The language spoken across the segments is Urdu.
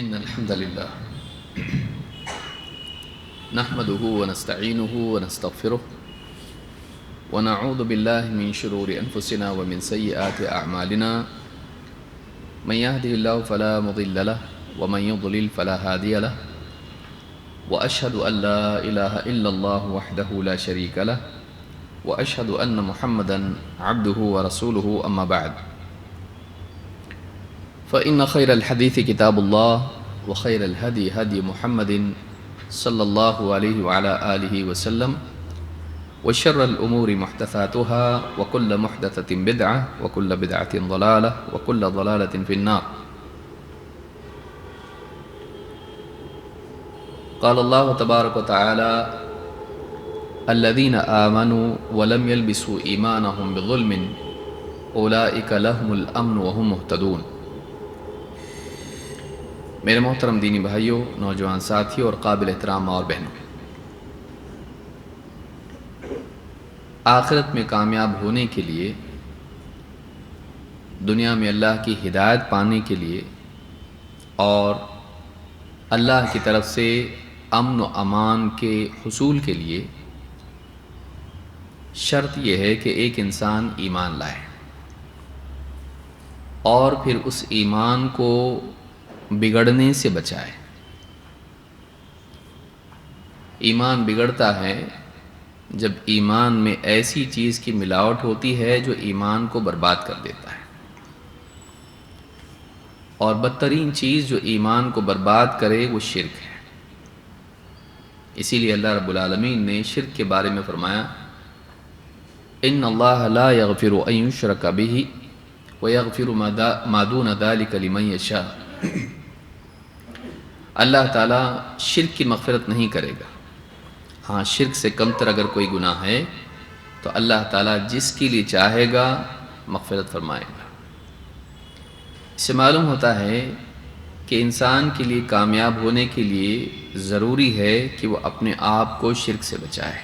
إن الحمد لله نحمده ونستعينه ونستغفره ونعوذ بالله من شرور أنفسنا ومن سيئات أعمالنا من يهده الله فلا مضل له ومن يضلل فلا هادي له وأشهد أن لا إله إلا الله وحده لا شريك له وأشهد أن محمدا عبده ورسوله أما بعد فإن خير الحديث كتاب الله وخير الهدي هدي محمد صلى الله عليه وعلى آله وسلم وشر الأمور محدثاتها وكل محدثة بدعة وكل بدعة ضلالة وكل ضلالة في النار. قال الله تبارك وتعالى الذين آمنوا ولم يلبسوا إيمانهم بظلم أولئك لهم الأمن وهم مهتدون. میرے محترم دینی بھائیوں، نوجوان ساتھیوں اور قابل احترام اور بہنوں، آخرت میں کامیاب ہونے کے لیے، دنیا میں اللہ کی ہدایت پانے کے لیے اور اللہ کی طرف سے امن و امان کے حصول کے لیے شرط یہ ہے کہ ایک انسان ایمان لائے اور پھر اس ایمان کو بگڑنے سے بچائے۔ ایمان بگڑتا ہے جب ایمان میں ایسی چیز کی ملاوٹ ہوتی ہے جو ایمان کو برباد کر دیتا ہے، اور بدترین چیز جو ایمان کو برباد کرے وہ شرک ہے۔ اسی لیے اللہ رب العالمین نے شرک کے بارے میں فرمایا ان اللہ لا یغفر ان یشرک بہ ویغفر ما دون ذلک لمن یشاء۔ اللہ تعالیٰ شرک کی مغفرت نہیں کرے گا، ہاں شرک سے کم تر اگر کوئی گناہ ہے تو اللہ تعالیٰ جس کے لیے چاہے گا مغفرت فرمائے گا۔ اس سے معلوم ہوتا ہے کہ انسان کے لیے کامیاب ہونے کے لیے ضروری ہے کہ وہ اپنے آپ کو شرک سے بچائے،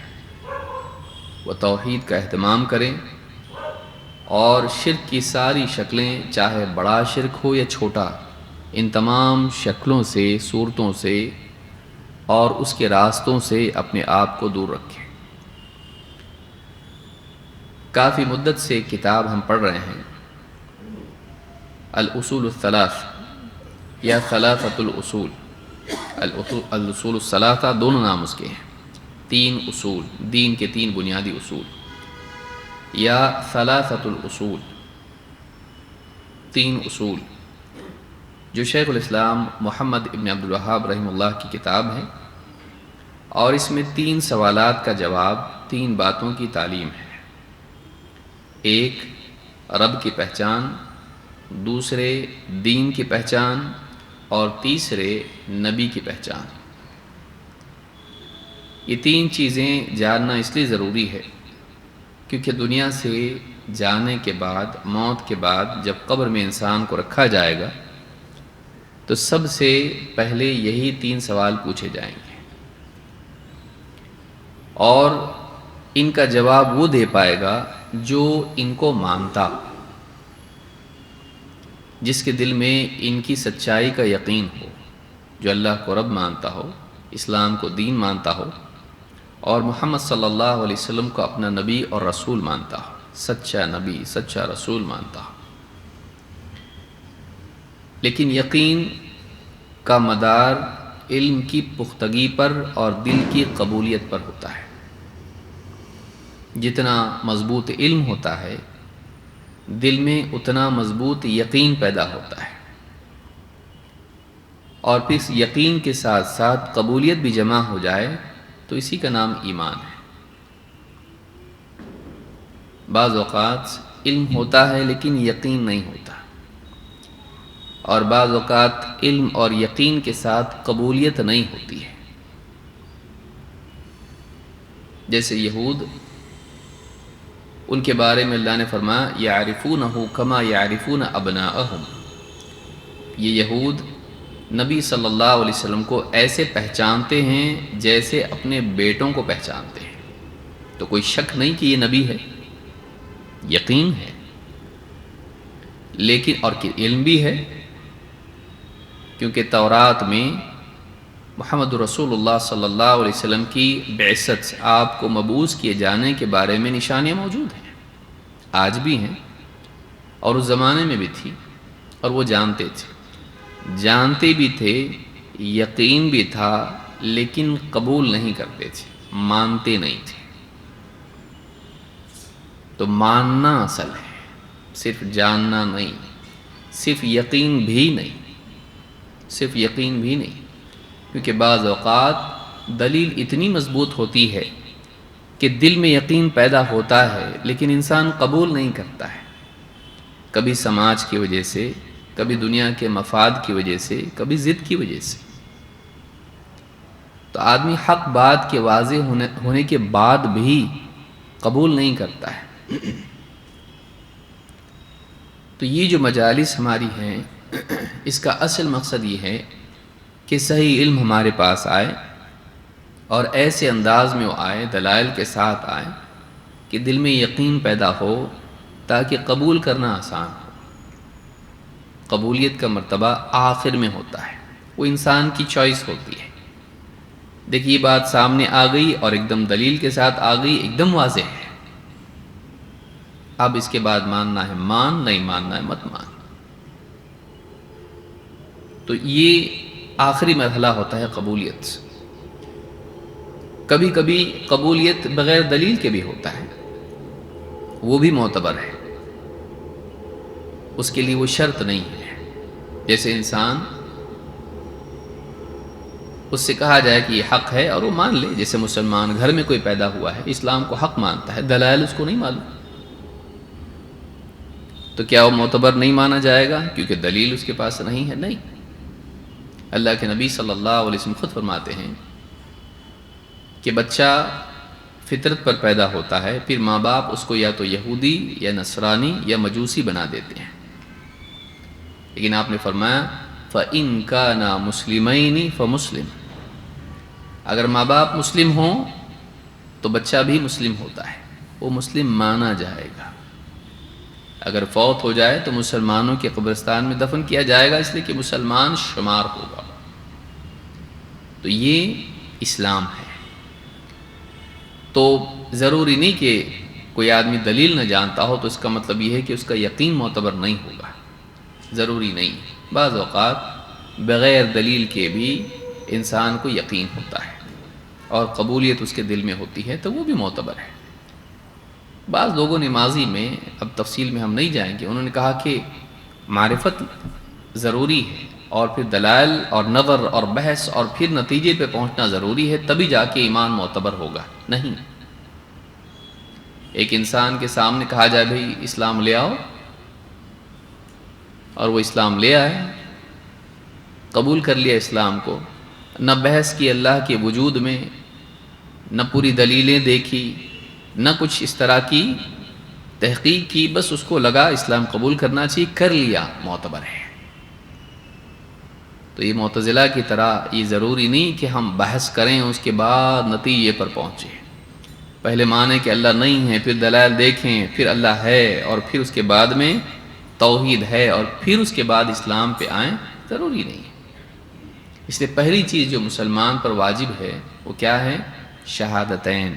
وہ توحید کا اہتمام کریں اور شرک کی ساری شکلیں، چاہے بڑا شرک ہو یا چھوٹا، ان تمام شکلوں سے، صورتوں سے اور اس کے راستوں سے اپنے آپ کو دور رکھیں۔ کافی مدت سے کتاب ہم پڑھ رہے ہیں، الاصول الثلاث یا ثلاثۃ الاصول، الاصول الثلاثہ دونوں نام اس کے ہیں، تین اصول، دین کے تین بنیادی اصول، یا ثلاثۃ الاصول، تین اصول، جو شیخ الاسلام محمد ابن عبد الوہاب رحمہ اللہ کی کتاب ہے، اور اس میں تین سوالات کا جواب، تین باتوں کی تعلیم ہے۔ ایک رب کی پہچان، دوسرے دین کی پہچان، اور تیسرے نبی کی پہچان۔ یہ تین چیزیں جاننا اس لیے ضروری ہے کیونکہ دنیا سے جانے کے بعد، موت کے بعد جب قبر میں انسان کو رکھا جائے گا تو سب سے پہلے یہی تین سوال پوچھے جائیں گے، اور ان کا جواب وہ دے پائے گا جو ان کو مانتا، جس کے دل میں ان کی سچائی کا یقین ہو، جو اللہ کو رب مانتا ہو، اسلام کو دین مانتا ہو، اور محمد صلی اللہ علیہ وسلم کو اپنا نبی اور رسول مانتا ہو، سچا نبی، سچا رسول مانتا ہو۔ لیکن یقین کا مدار علم کی پختگی پر اور دل کی قبولیت پر ہوتا ہے۔ جتنا مضبوط علم ہوتا ہے، دل میں اتنا مضبوط یقین پیدا ہوتا ہے، اور پھر اس یقین کے ساتھ ساتھ قبولیت بھی جمع ہو جائے تو اسی کا نام ایمان ہے۔ بعض اوقات علم ہوتا ہے لیکن یقین نہیں ہوتا، اور بعض اوقات علم اور یقین کے ساتھ قبولیت نہیں ہوتی ہے۔ جیسے یہود، ان کے بارے میں اللہ نے فرمایا یعرفونہ کما یعرفون ابناءہم، یہ یہود نبی صلی اللہ علیہ وسلم کو ایسے پہچانتے ہیں جیسے اپنے بیٹوں کو پہچانتے ہیں۔ تو کوئی شک نہیں کہ یہ نبی ہے، یقین ہے، لیکن اور علم بھی ہے، کیونکہ تورات میں محمد رسول اللہ صلی اللہ علیہ وسلم کی بعثت، آپ کو مبعوث کیے جانے کے بارے میں نشانیاں موجود ہیں، آج بھی ہیں اور اس زمانے میں بھی تھی، اور وہ جانتے تھے، جانتے بھی تھے، یقین بھی تھا، لیکن قبول نہیں کرتے تھے، مانتے نہیں تھے۔ تو ماننا اصل ہے، صرف جاننا نہیں، صرف یقین بھی نہیں، صرف یقین بھی نہیں، کیونکہ بعض اوقات دلیل اتنی مضبوط ہوتی ہے کہ دل میں یقین پیدا ہوتا ہے لیکن انسان قبول نہیں کرتا ہے، کبھی سماج کی وجہ سے، کبھی دنیا کے مفاد کی وجہ سے، کبھی ضد کی وجہ سے۔ تو آدمی حق بات کے واضح ہونے کے بعد بھی قبول نہیں کرتا ہے۔ تو یہ جو مجالس ہماری ہیں، اس کا اصل مقصد یہ ہے کہ صحیح علم ہمارے پاس آئے، اور ایسے انداز میں وہ آئے، دلائل کے ساتھ آئے کہ دل میں یقین پیدا ہو، تاکہ قبول کرنا آسان ہو۔ قبولیت کا مرتبہ آخر میں ہوتا ہے، وہ انسان کی چوائس ہوتی ہے۔ دیکھیے بات سامنے آ گئی اور ایک دم دلیل کے ساتھ آ گئی، ایک دم واضح ہے، اب اس کے بعد ماننا ہے مان، نہیں ماننا ہے مت مان۔ تو یہ آخری مرحلہ ہوتا ہے قبولیت۔ کبھی کبھی قبولیت بغیر دلیل کے بھی ہوتا ہے، وہ بھی معتبر ہے، اس کے لیے وہ شرط نہیں ہے۔ جیسے انسان، اس سے کہا جائے کہ یہ حق ہے اور وہ مان لے، جیسے مسلمان گھر میں کوئی پیدا ہوا ہے، اسلام کو حق مانتا ہے، دلائل اس کو نہیں معلوم، تو کیا وہ معتبر نہیں مانا جائے گا کیونکہ دلیل اس کے پاس نہیں ہے؟ نہیں۔ اللہ کے نبی صلی اللہ علیہ وسلم خود فرماتے ہیں کہ بچہ فطرت پر پیدا ہوتا ہے، پھر ماں باپ اس کو یا تو یہودی یا نصرانی یا مجوسی بنا دیتے ہیں، لیکن آپ نے فرمایا فَإِن كَانَا مُسْلِمَيْنِ فَمُسْلِمٌ، اگر ماں باپ مسلم ہوں تو بچہ بھی مسلم ہوتا ہے، وہ مسلم مانا جائے گا۔ اگر فوت ہو جائے تو مسلمانوں کے قبرستان میں دفن کیا جائے گا، اس لیے کہ مسلمان شمار ہوگا۔ تو یہ اسلام ہے۔ تو ضروری نہیں کہ کوئی آدمی دلیل نہ جانتا ہو تو اس کا مطلب یہ ہے کہ اس کا یقین معتبر نہیں ہوگا، ضروری نہیں۔ بعض اوقات بغیر دلیل کے بھی انسان کو یقین ہوتا ہے اور قبولیت اس کے دل میں ہوتی ہے، تو وہ بھی معتبر ہے۔ بعض لوگوں نے ماضی میں، اب تفصیل میں ہم نہیں جائیں گے، انہوں نے کہا کہ معرفت ضروری ہے اور پھر دلائل اور نظر اور بحث اور پھر نتیجے پہ پہنچنا ضروری ہے، تبھی جا کے ایمان معتبر ہوگا۔ نہیں، ایک انسان کے سامنے کہا جائے بھئی اسلام لے آؤ، اور وہ اسلام لے آئے، قبول کر لیا اسلام کو، نہ بحث کی اللہ کے وجود میں، نہ پوری دلیلیں دیکھی، نہ کچھ اس طرح کی تحقیق کی، بس اس کو لگا اسلام قبول کرنا چاہیے، کر لیا، معتبر ہے۔ تو یہ معتزلہ کی طرح یہ ضروری نہیں کہ ہم بحث کریں اس کے بعد نتیجے پر پہنچیں، پہلے مانیں کہ اللہ نہیں ہے، پھر دلائل دیکھیں، پھر اللہ ہے، اور پھر اس کے بعد میں توحید ہے، اور پھر اس کے بعد اسلام پہ آئیں، ضروری نہیں ہے۔ اس لیے پہلی چیز جو مسلمان پر واجب ہے وہ کیا ہے؟ شہادتین،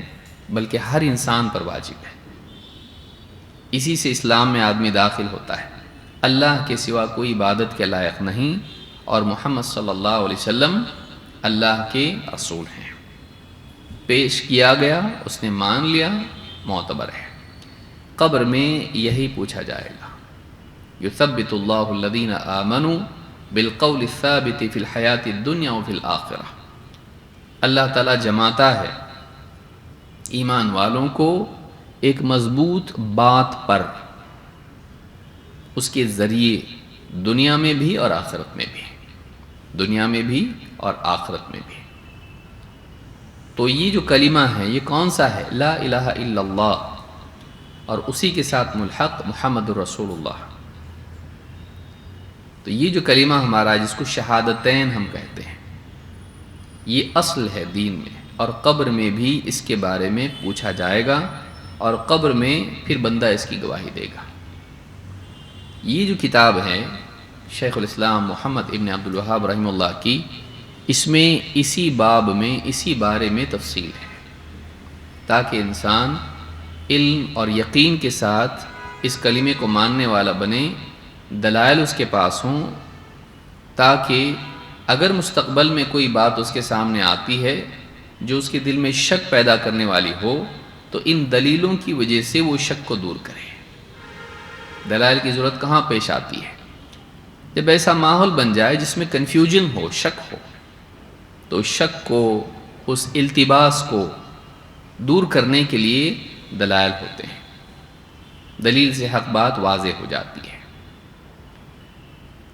بلکہ ہر انسان پر واجب ہے۔ اسی سے اسلام میں آدمی داخل ہوتا ہے، اللہ کے سوا کوئی عبادت کے لائق نہیں، اور محمد صلی اللہ علیہ وسلم اللہ کے رسول ہیں، پیش کیا گیا، اس نے مان لیا، معتبر ہے۔ قبر میں یہی پوچھا جائے گا، یثبت اللہ الذین آمنوا بالقول الثابت فی الحیات الدنیا وفی الآخرہ، اللہ تعالیٰ جماتا ہے ایمان والوں کو ایک مضبوط بات پر، اس کے ذریعے دنیا میں بھی اور آخرت میں بھی، دنیا میں بھی اور آخرت میں بھی۔ تو یہ جو کلمہ ہے یہ کون سا ہے؟ لا الہ الا اللہ، اور اسی کے ساتھ ملحق محمد الرسول اللہ۔ تو یہ جو کلمہ ہمارا، جس کو شہادتین ہم کہتے ہیں، یہ اصل ہے دین میں، اور قبر میں بھی اس کے بارے میں پوچھا جائے گا، اور قبر میں پھر بندہ اس کی گواہی دے گا۔ یہ جو کتاب ہے شیخ الاسلام محمد ابن عبد الوہاب رحمہ اللہ کی، اس میں اسی باب میں اسی بارے میں تفصیل ہے، تاکہ انسان علم اور یقین کے ساتھ اس کلمے کو ماننے والا بنے، دلائل اس کے پاس ہوں، تاکہ اگر مستقبل میں کوئی بات اس کے سامنے آتی ہے جو اس کے دل میں شک پیدا کرنے والی ہو تو ان دلیلوں کی وجہ سے وہ شک کو دور کرے۔ دلائل کی ضرورت کہاں پیش آتی ہے؟ جب ایسا ماحول بن جائے جس میں کنفیوژن ہو، شک ہو، تو شک کو، اس التباس کو دور کرنے کے لیے دلائل ہوتے ہیں، دلیل سے حق بات واضح ہو جاتی ہے۔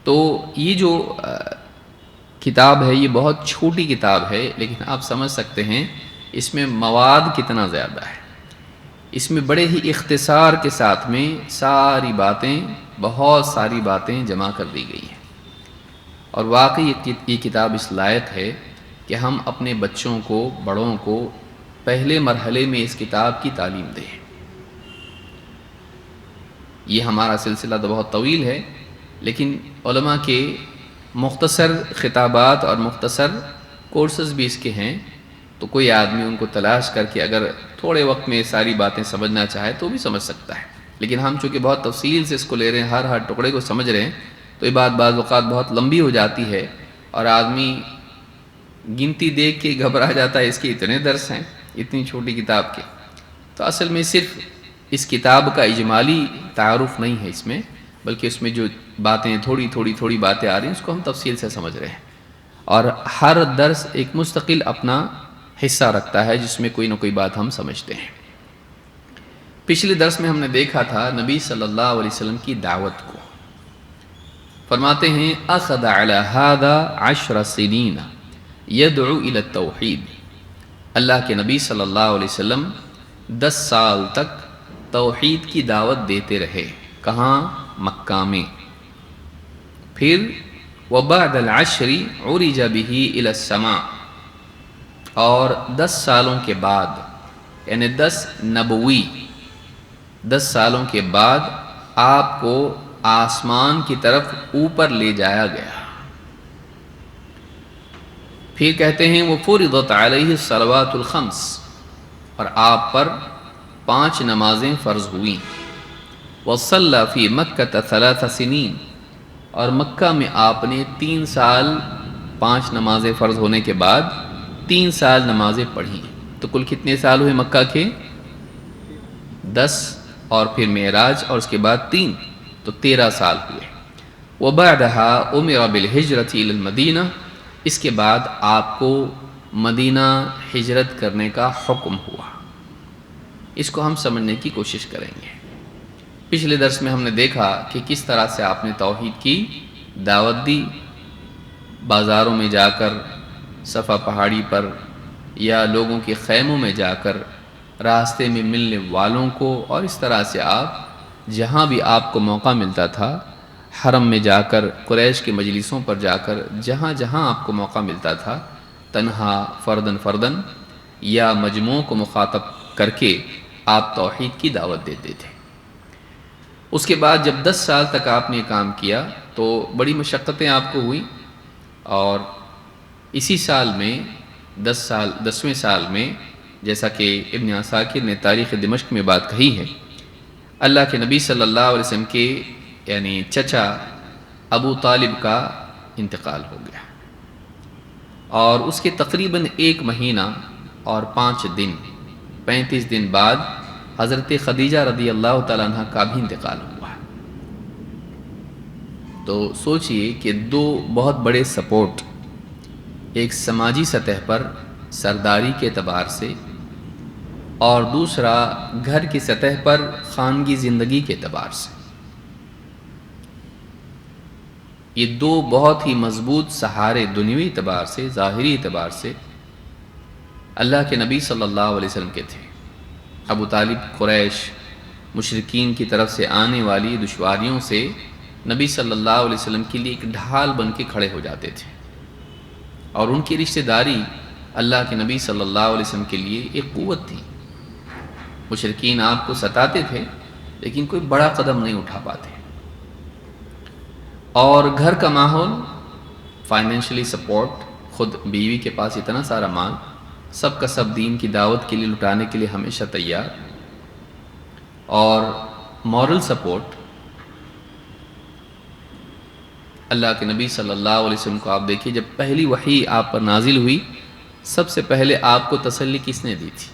تو یہ جو کتاب ہے یہ بہت چھوٹی کتاب ہے، لیکن آپ سمجھ سکتے ہیں اس میں مواد کتنا زیادہ ہے۔ اس میں بڑے ہی اختصار کے ساتھ میں ساری باتیں، بہت ساری باتیں جمع کر دی گئی ہیں، اور واقعی یہ کتاب اس لائق ہے کہ ہم اپنے بچوں کو، بڑوں کو پہلے مرحلے میں اس کتاب کی تعلیم دیں۔ یہ ہمارا سلسلہ تو بہت طویل ہے، لیکن علماء کے مختصر خطابات اور مختصر کورسز بھی اس کے ہیں، تو کوئی آدمی ان کو تلاش کر کے اگر تھوڑے وقت میں ساری باتیں سمجھنا چاہے تو بھی سمجھ سکتا ہے۔ لیکن ہم چونکہ بہت تفصیل سے اس کو لے رہے ہیں، ہر ٹکڑے کو سمجھ رہے ہیں، تو یہ بات بعض اوقات بہت لمبی ہو جاتی ہے اور آدمی گنتی دیکھ کے گھبرا جاتا ہے، اس کے اتنے درس ہیں اتنی چھوٹی کتاب کے۔ تو اصل میں صرف اس کتاب کا اجمالی تعارف نہیں ہے اس میں، بلکہ اس میں جو باتیں تھوڑی باتیں آ رہی ہیں اس کو ہم تفصیل سے سمجھ رہے ہیں، اور ہر درس ایک مستقل اپنا حصہ رکھتا ہے جس میں کوئی نہ کوئی بات ہم سمجھتے ہیں۔ پچھلے درس میں ہم نے دیکھا تھا نبی صلی اللہ علیہ وسلم کی دعوت کو۔ فرماتے ہیں اخذ علی ھذا 10 سنین یدعو الی التوحید، اللہ کے نبی صلی اللہ علیہ وسلم 10 سال تک توحید کی دعوت دیتے رہے۔ کہاں؟ مکہ میں۔ پھر وبعد العشر عرج به الی السماء، اور 10 سالوں کے بعد، یعنی 10 نبوی 10 سالوں کے بعد آپ کو آسمان کی طرف اوپر لے جایا گیا۔ پھر کہتے ہیں وفرضت علیہ الصلوات الخمس، اور آپ پر 5 نمازیں فرض ہوئیں۔ وصلی فی مکہ 3 سنین، اور مکہ میں آپ نے 3 سال 5 نمازیں فرض ہونے کے بعد 3 سال نمازیں پڑھیں۔ تو کل کتنے سال ہوئے مکہ کے؟ 10، اور پھر معراج، اور اس کے بعد 3، تو 13 سال ہوئے۔ وبعدها امر بالہجرۃ الی المدینہ، اس کے بعد آپ کو مدینہ ہجرت کرنے کا حکم ہوا۔ اس کو ہم سمجھنے کی کوشش کریں گے۔ پچھلے درس میں ہم نے دیکھا کہ کس طرح سے آپ نے توحید کی دعوت دی، بازاروں میں جا کر، صفا پہاڑی پر، یا لوگوں کے خیموں میں جا کر، راستے میں ملنے والوں کو، اور اس طرح سے آپ جہاں بھی آپ کو موقع ملتا تھا، حرم میں جا کر، قریش کے مجلسوں پر جا کر، جہاں جہاں آپ کو موقع ملتا تھا، تنہا، فردن یا مجموعوں کو مخاطب کر کے آپ توحید کی دعوت دیتے تھے۔ اس کے بعد جب 10 سال تک آپ نے کام کیا تو بڑی مشقتیں آپ کو ہوئیں، اور اسی سال میں 10ویں سال میں، جیسا کہ ابن عساکر نے تاریخ دمشق میں بات کہی ہے، اللہ کے نبی صلی اللہ علیہ وسلم کے یعنی چچا ابو طالب کا انتقال ہو گیا، اور اس کے تقریباً 1 مہینہ اور 5 دن 35 دن بعد حضرت خدیجہ رضی اللہ تعالیٰ عنہ کا بھی انتقال ہوا۔ تو سوچئے کہ 2 بہت بڑے سپورٹ، ایک سماجی سطح پر سرداری کے اعتبار سے، اور دوسرا گھر کی سطح پر خانگی زندگی کے اعتبار سے، یہ 2 بہت ہی مضبوط سہارے دنیوی اعتبار سے، ظاہری اعتبار سے اللہ کے نبی صلی اللہ علیہ وسلم کے تھے۔ ابو طالب قریش مشرکین کی طرف سے آنے والی دشواریوں سے نبی صلی اللہ علیہ وسلم کے لیے ایک ڈھال بن کے کھڑے ہو جاتے تھے، اور ان کی رشتہ داری اللہ کے نبی صلی اللہ علیہ وسلم کے لیے ایک قوت تھی۔ مشرکین آپ کو ستاتے تھے لیکن کوئی بڑا قدم نہیں اٹھا پاتے، اور گھر کا ماحول، فائنینشلی سپورٹ، خود بیوی کے پاس اتنا سارا مال، سب کا سب دین کی دعوت کے لیے لٹانے کے لیے ہمیشہ تیار، اور مورل سپورٹ، اللہ کے نبی صلی اللہ علیہ وسلم کو آپ دیکھیے، جب پہلی وحی آپ پر نازل ہوئی سب سے پہلے آپ کو تسلی کس نے دی تھی؟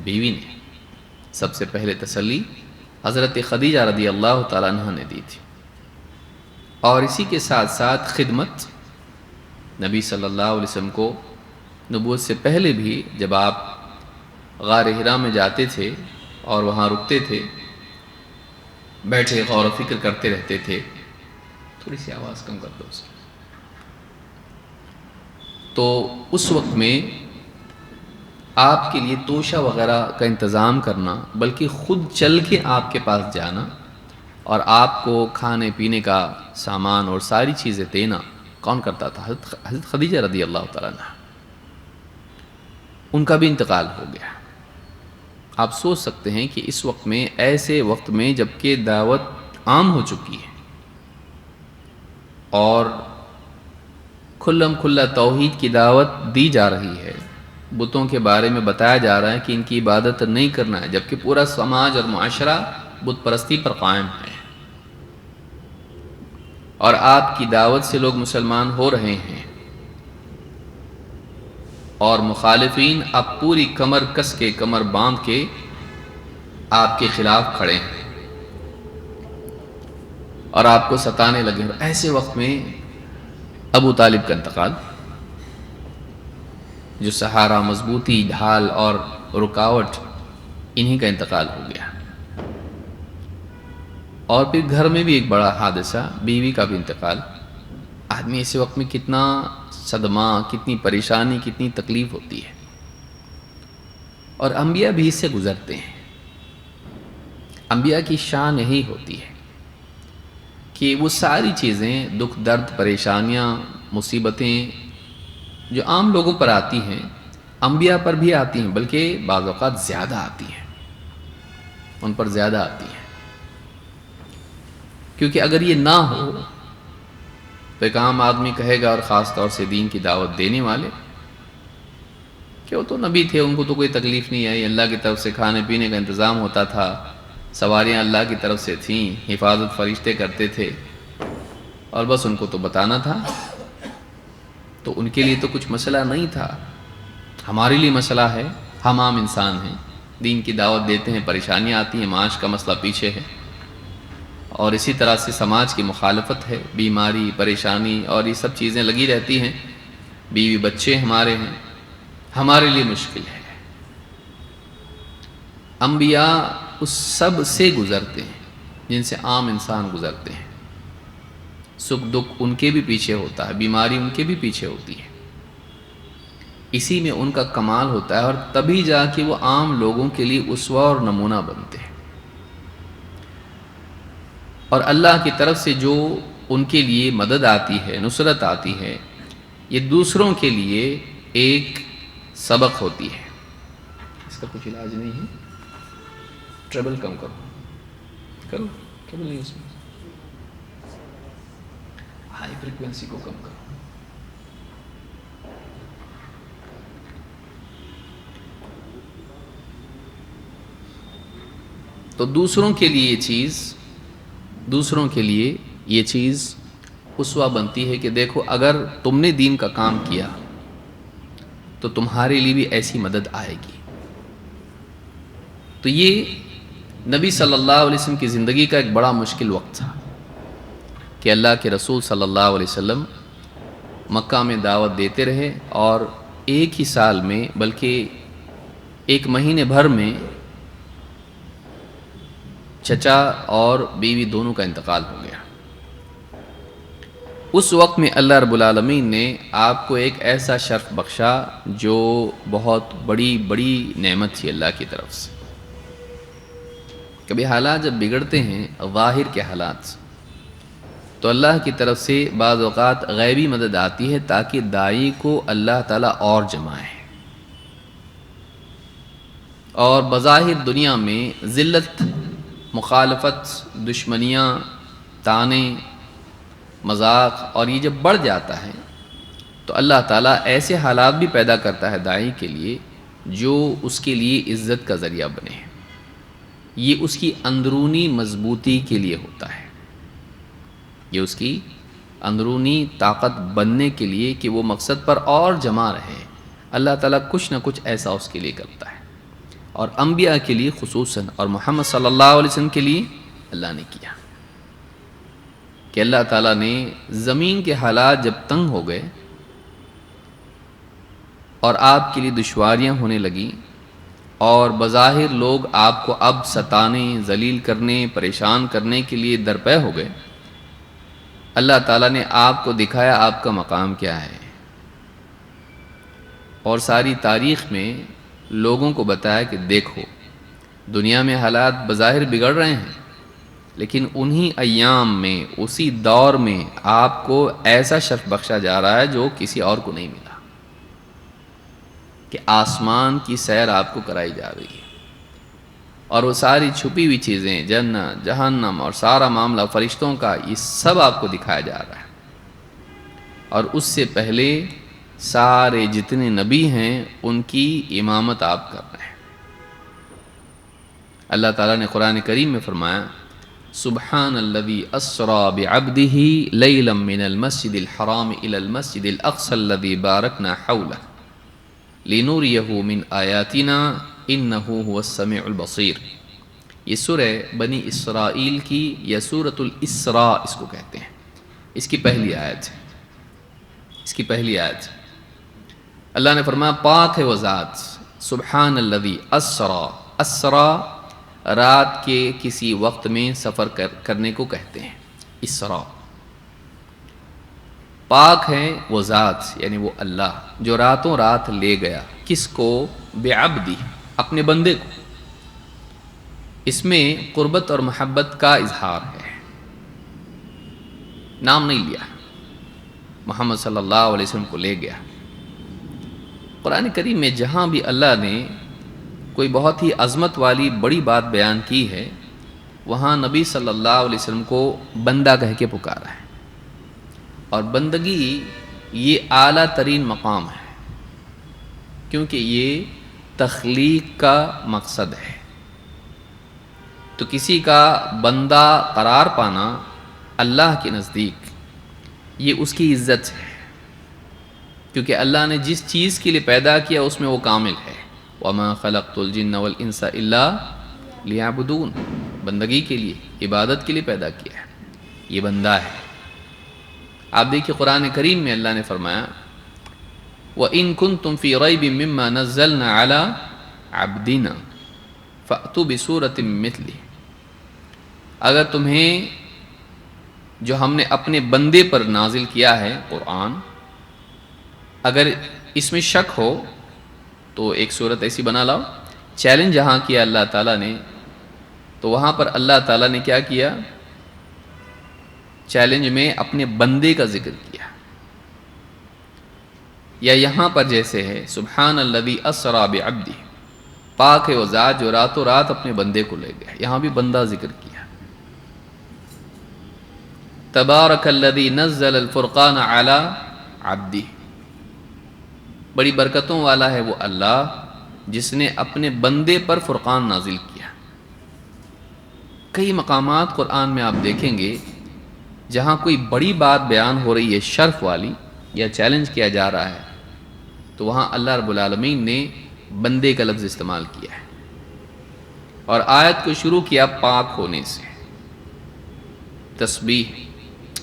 بیوی نے۔ سب سے پہلے تسلی حضرت خدیجہ رضی اللہ تعالیٰ عنہ نے دی تھی، اور اسی کے ساتھ ساتھ خدمت۔ نبی صلی اللہ علیہ وسلم کو نبوت سے پہلے بھی جب آپ غار حرا میں جاتے تھے اور وہاں رکتے تھے، بیٹھے غور و فکر کرتے رہتے تھے، تھوڑی سی آواز کم کر دو اس کی، تو اس وقت میں آپ کے لیے توشہ وغیرہ کا انتظام کرنا، بلکہ خود چل کے آپ کے پاس جانا اور آپ کو کھانے پینے کا سامان اور ساری چیزیں دینا کون کرتا تھا؟ حضرت خدیجہ رضی اللہ تعالیٰ عنہ۔ ان کا بھی انتقال ہو گیا۔ آپ سوچ سکتے ہیں کہ اس وقت میں، ایسے وقت میں جب کہ دعوت عام ہو چکی ہے اور کھلم کھلا توحید کی دعوت دی جا رہی ہے، بتوں کے بارے میں بتایا جا رہا ہے کہ ان کی عبادت نہیں کرنا ہے، جبکہ پورا سماج اور معاشرہ بت پرستی پر قائم ہے، اور آپ کی دعوت سے لوگ مسلمان ہو رہے ہیں، اور مخالفین اب پوری کمر کس کے، کمر باندھ کے آپ کے خلاف کھڑے ہیں اور آپ کو ستانے لگے۔ ایسے وقت میں ابو طالب کا انتقال، جو سہارا، مضبوطی، ڈھال اور رکاوٹ، انہی کا انتقال ہو گیا۔ اور پھر گھر میں بھی ایک بڑا حادثہ، بیوی کا بھی انتقال۔ آدمی ایسے وقت میں کتنا صدمہ، کتنی پریشانی، کتنی تکلیف ہوتی ہے، اور انبیاء بھی اس سے گزرتے ہیں۔ انبیاء کی شان یہی ہوتی ہے کہ وہ ساری چیزیں، دکھ درد، پریشانیاں، مصیبتیں جو عام لوگوں پر آتی ہیں، انبیاء پر بھی آتی ہیں، بلکہ بعض اوقات زیادہ آتی ہیں، ان پر زیادہ آتی ہیں، کیونکہ اگر یہ نہ ہو تو ایک عام آدمی کہے گا، اور خاص طور سے دین کی دعوت دینے والے، کہ وہ تو نبی تھے، ان کو تو کوئی تکلیف نہیں آئی، اللہ کی طرف سے کھانے پینے کا انتظام ہوتا تھا، سواریاں اللہ کی طرف سے تھیں، حفاظت فرشتے کرتے تھے، اور بس ان کو تو بتانا تھا، تو ان کے لیے تو کچھ مسئلہ نہیں تھا۔ ہمارے لیے مسئلہ ہے، ہم عام انسان ہیں، دین کی دعوت دیتے ہیں، پریشانیاں آتی ہیں، معاش کا مسئلہ پیچھے ہے، اور اسی طرح سے سماج کی مخالفت ہے، بیماری، پریشانی، اور یہ سب چیزیں لگی رہتی ہیں، بیوی بچے ہمارے ہیں، ہمارے لیے مشکل ہے۔ انبیاء اس سب سے گزرتے ہیں جن سے عام انسان گزرتے ہیں، سکھ دکھ ان کے بھی پیچھے ہوتا ہے، بیماری ان کے بھی پیچھے ہوتی ہے، اسی میں ان کا کمال ہوتا ہے، اور تبھی جا کے وہ عام لوگوں کے لیے اسوہ اور نمونہ بنتے ہیں، اور اللہ کی طرف سے جو ان کے لیے مدد آتی ہے، نصرت آتی ہے، یہ دوسروں کے لیے ایک سبق ہوتی ہے۔ اس کا کچھ علاج نہیں ہے، ٹریبل کم کرو، ٹریبل نہیں، اس میں ہائی فریکوینسی کو کم کرو۔ تو دوسروں کے لیے یہ چیز اسوہ بنتی ہے کہ دیکھو، اگر تم نے دین کا کام کیا تو تمہارے لیے بھی ایسی مدد آئے گی۔ تو یہ نبی صلی اللہ علیہ وسلم کی زندگی کا ایک بڑا مشکل وقت تھا کہ اللہ کے رسول صلی اللہ علیہ وسلم مکہ میں دعوت دیتے رہے، اور ایک ہی سال میں، بلکہ ایک مہینے بھر میں چچا اور بیوی دونوں کا انتقال ہو گیا۔ اس وقت میں اللہ رب العالمین نے آپ کو ایک ایسا شرف بخشا جو بہت بڑی نعمت تھی اللہ کی طرف سے۔ کبھی حالات جب بگڑتے ہیں، ظاہر کے حالات، تو اللہ کی طرف سے بعض اوقات غیبی مدد آتی ہے تاکہ داعی کو اللہ تعالیٰ اور جمائے، اور بظاہر دنیا میں ذلت، مخالفت، دشمنیاں، تانے، مذاق، اور یہ جب بڑھ جاتا ہے تو اللہ تعالیٰ ایسے حالات بھی پیدا کرتا ہے داعی کے لیے جو اس کے لیے عزت کا ذریعہ بنے. یہ اس کی اندرونی مضبوطی کے لیے ہوتا ہے، یہ اس کی اندرونی طاقت بننے کے لیے کہ وہ مقصد پر اور جمع رہے. اللہ تعالیٰ کچھ نہ کچھ ایسا اس کے لیے کرتا ہے، اور انبیاء کے لیے خصوصاً اور محمد صلی اللہ علیہ وسلم کے لیے اللہ نے کیا کہ اللہ تعالیٰ نے زمین کے حالات جب تنگ ہو گئے اور آپ کے لیے دشواریاں ہونے لگیں اور بظاہر لوگ آپ کو اب ستانے، ذلیل کرنے، پریشان کرنے کے لیے درپے ہو گئے، اللہ تعالیٰ نے آپ کو دکھایا آپ کا مقام کیا ہے، اور ساری تاریخ میں لوگوں کو بتایا کہ دیکھو دنیا میں حالات بظاہر بگڑ رہے ہیں، لیکن انہی ایام میں، اسی دور میں آپ کو ایسا شرف بخشا جا رہا ہے جو کسی اور کو نہیں ملا، کہ آسمان کی سیر آپ کو کرائی جا رہی ہے، اور وہ ساری چھپی ہوئی چیزیں، جنت، جہنم اور سارا معاملہ فرشتوں کا، یہ سب آپ کو دکھایا جا رہا ہے. اور اس سے پہلے سارے جتنے نبی ہیں ان کی امامت آپ کر رہے ہیں. اللہ تعالیٰ نے قرآن کریم میں فرمایا سبحان الذی اسری بعبدہ لیلا من المسجد الحرام الی المسجد الاقصی الذی بارکنا حولہ لنوریہ من آیاتنا انہ هو السمیع البصیر. یہ سورہ بنی اسرائیل کی یا سورۃ الاسراء اس کو کہتے ہیں، اس کی پہلی آیت ہے. اس کی پہلی آیت اللہ نے فرمایا پاک ہے وہ ذات، سبحان الذی اسری، اسرا رات کے کسی وقت میں سفر کرنے کو کہتے ہیں، اسرا. پاک ہے وہ ذات یعنی وہ اللہ جو راتوں رات لے گیا، کس کو؟ بعبدی، اپنے بندے کو. اس میں قربت اور محبت کا اظہار ہے، نام نہیں لیا، محمد صلی اللہ علیہ وسلم کو لے گیا. قرآن کریم میں جہاں بھی اللہ نے کوئی بہت ہی عظمت والی بڑی بات بیان کی ہے، وہاں نبی صلی اللہ علیہ وسلم کو بندہ کہہ کے پکارا ہے. اور بندگی یہ اعلیٰ ترین مقام ہے، کیونکہ یہ تخلیق کا مقصد ہے. تو کسی کا بندہ قرار پانا اللہ کے نزدیک یہ اس کی عزت ہے، کیونکہ اللہ نے جس چیز کے لیے پیدا کیا اس میں وہ کامل ہے. وَمَا خَلَقْتُ الْجِنَّ وَالْإِنسَ إِلَّا لِيَعْبُدُونَ، بندگی کے لیے، عبادت کے لیے پیدا کیا ہے، یہ بندہ ہے. آپ دیکھیے قرآن کریم میں اللہ نے فرمایا وَإِن كُنتُمْ فِي رَيْبٍ مِّمَّا نَزَّلْنَا عَلَىٰ عَبْدِنَا فَأْتُوا بِسُورَةٍ مِّثْلِهِ، اگر تمہیں جو ہم نے اپنے بندے پر نازل کیا ہے قرآن، اگر اس میں شک ہو تو ایک صورت ایسی بنا لاؤ. چیلنج جہاں کیا اللہ تعالیٰ نے، تو وہاں پر اللہ تعالیٰ نے کیا کیا؟ چیلنج میں اپنے بندے کا ذکر کیا. یا یہاں پر جیسے ہے سبحان الذی اسری بعبدہ، پاک ہے وہ ذات جو راتوں رات اپنے بندے کو لے گیا، یہاں بھی بندہ ذکر کیا. تبارک الذی نزل الفرقان علی عبدہ، بڑی برکتوں والا ہے وہ اللہ جس نے اپنے بندے پر فرقان نازل کیا. کئی مقامات قرآن میں آپ دیکھیں گے جہاں کوئی بڑی بات بیان ہو رہی ہے شرف والی یا چیلنج کیا جا رہا ہے، تو وہاں اللہ رب العالمین نے بندے کا لفظ استعمال کیا ہے، اور آیت کو شروع کیا پاک ہونے سے. تسبیح،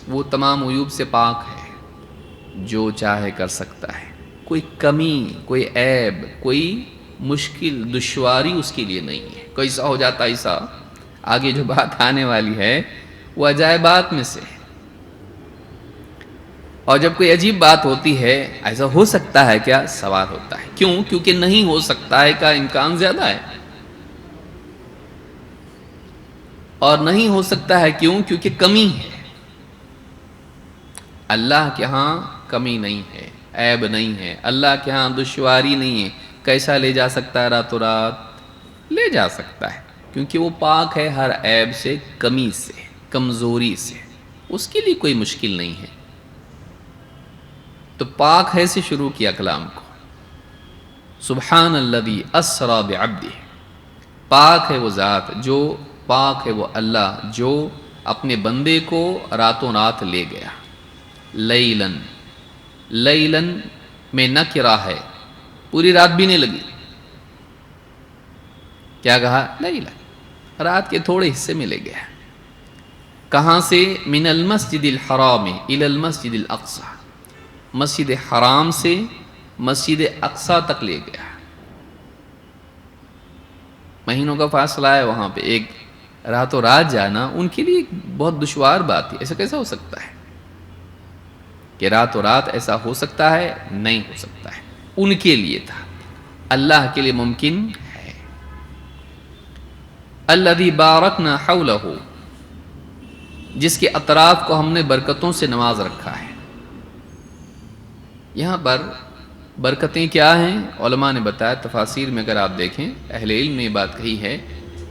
وہ تمام عیوب سے پاک ہے، جو چاہے کر سکتا ہے، کوئی کمی، کوئی عیب، کوئی مشکل دشواری اس کے لیے نہیں ہے. کوئی ایسا ہو جاتا ایسا، آگے جو بات آنے والی ہے وہ عجائبات میں سے ہے. اور جب کوئی عجیب بات ہوتی ہے، ایسا ہو سکتا ہے کیا؟ سوال ہوتا ہے کیوں؟ کیونکہ نہیں ہو سکتا ہے کا امکان زیادہ ہے. اور نہیں ہو سکتا ہے کیوں؟ کیونکہ کمی ہے. اللہ کے ہاں کمی نہیں ہے، عیب نہیں ہے، اللہ کے ہاں دشواری نہیں ہے. کیسا لے جا سکتا ہے راتوں رات؟ لے جا سکتا ہے، کیونکہ وہ پاک ہے ہر عیب سے، کمی سے، کمزوری سے. اس کے لیے کوئی مشکل نہیں ہے. تو پاک ہے سے شروع کیا کلام کو. سبحان الذی اسری بعبدہ، پاک ہے وہ ذات جو، پاک ہے وہ اللہ جو اپنے بندے کو راتوں رات لے گیا. لیلن، لیلن میں نکرہ ہے، پوری رات بھی نہیں لگی. کیا کہا؟ لیلن، رات کے تھوڑے حصے میں لے گیا. کہاں سے؟ من المسجد الحرام الی المسجد الاقصی، مسجد حرام سے مسجد اقصی تک لے گیا. مہینوں کا فاصلہ ہے وہاں پہ، ایک راتوں رات جانا ان کے لیے بہت دشوار بات ہے. ایسا کیسا ہو سکتا ہے کہ راتوں رات ایسا ہو سکتا ہے؟ نہیں ہو سکتا ہے. ان کے لیے تھا، اللہ کے لیے ممکن ہے. الذی بارکنا حولہ، جس کے اطراف کو ہم نے برکتوں سے نواز رکھا ہے. یہاں پر برکتیں کیا ہیں؟ علماء نے بتایا، تفاسیر میں اگر آپ دیکھیں اہل علم نے یہ بات کہی ہے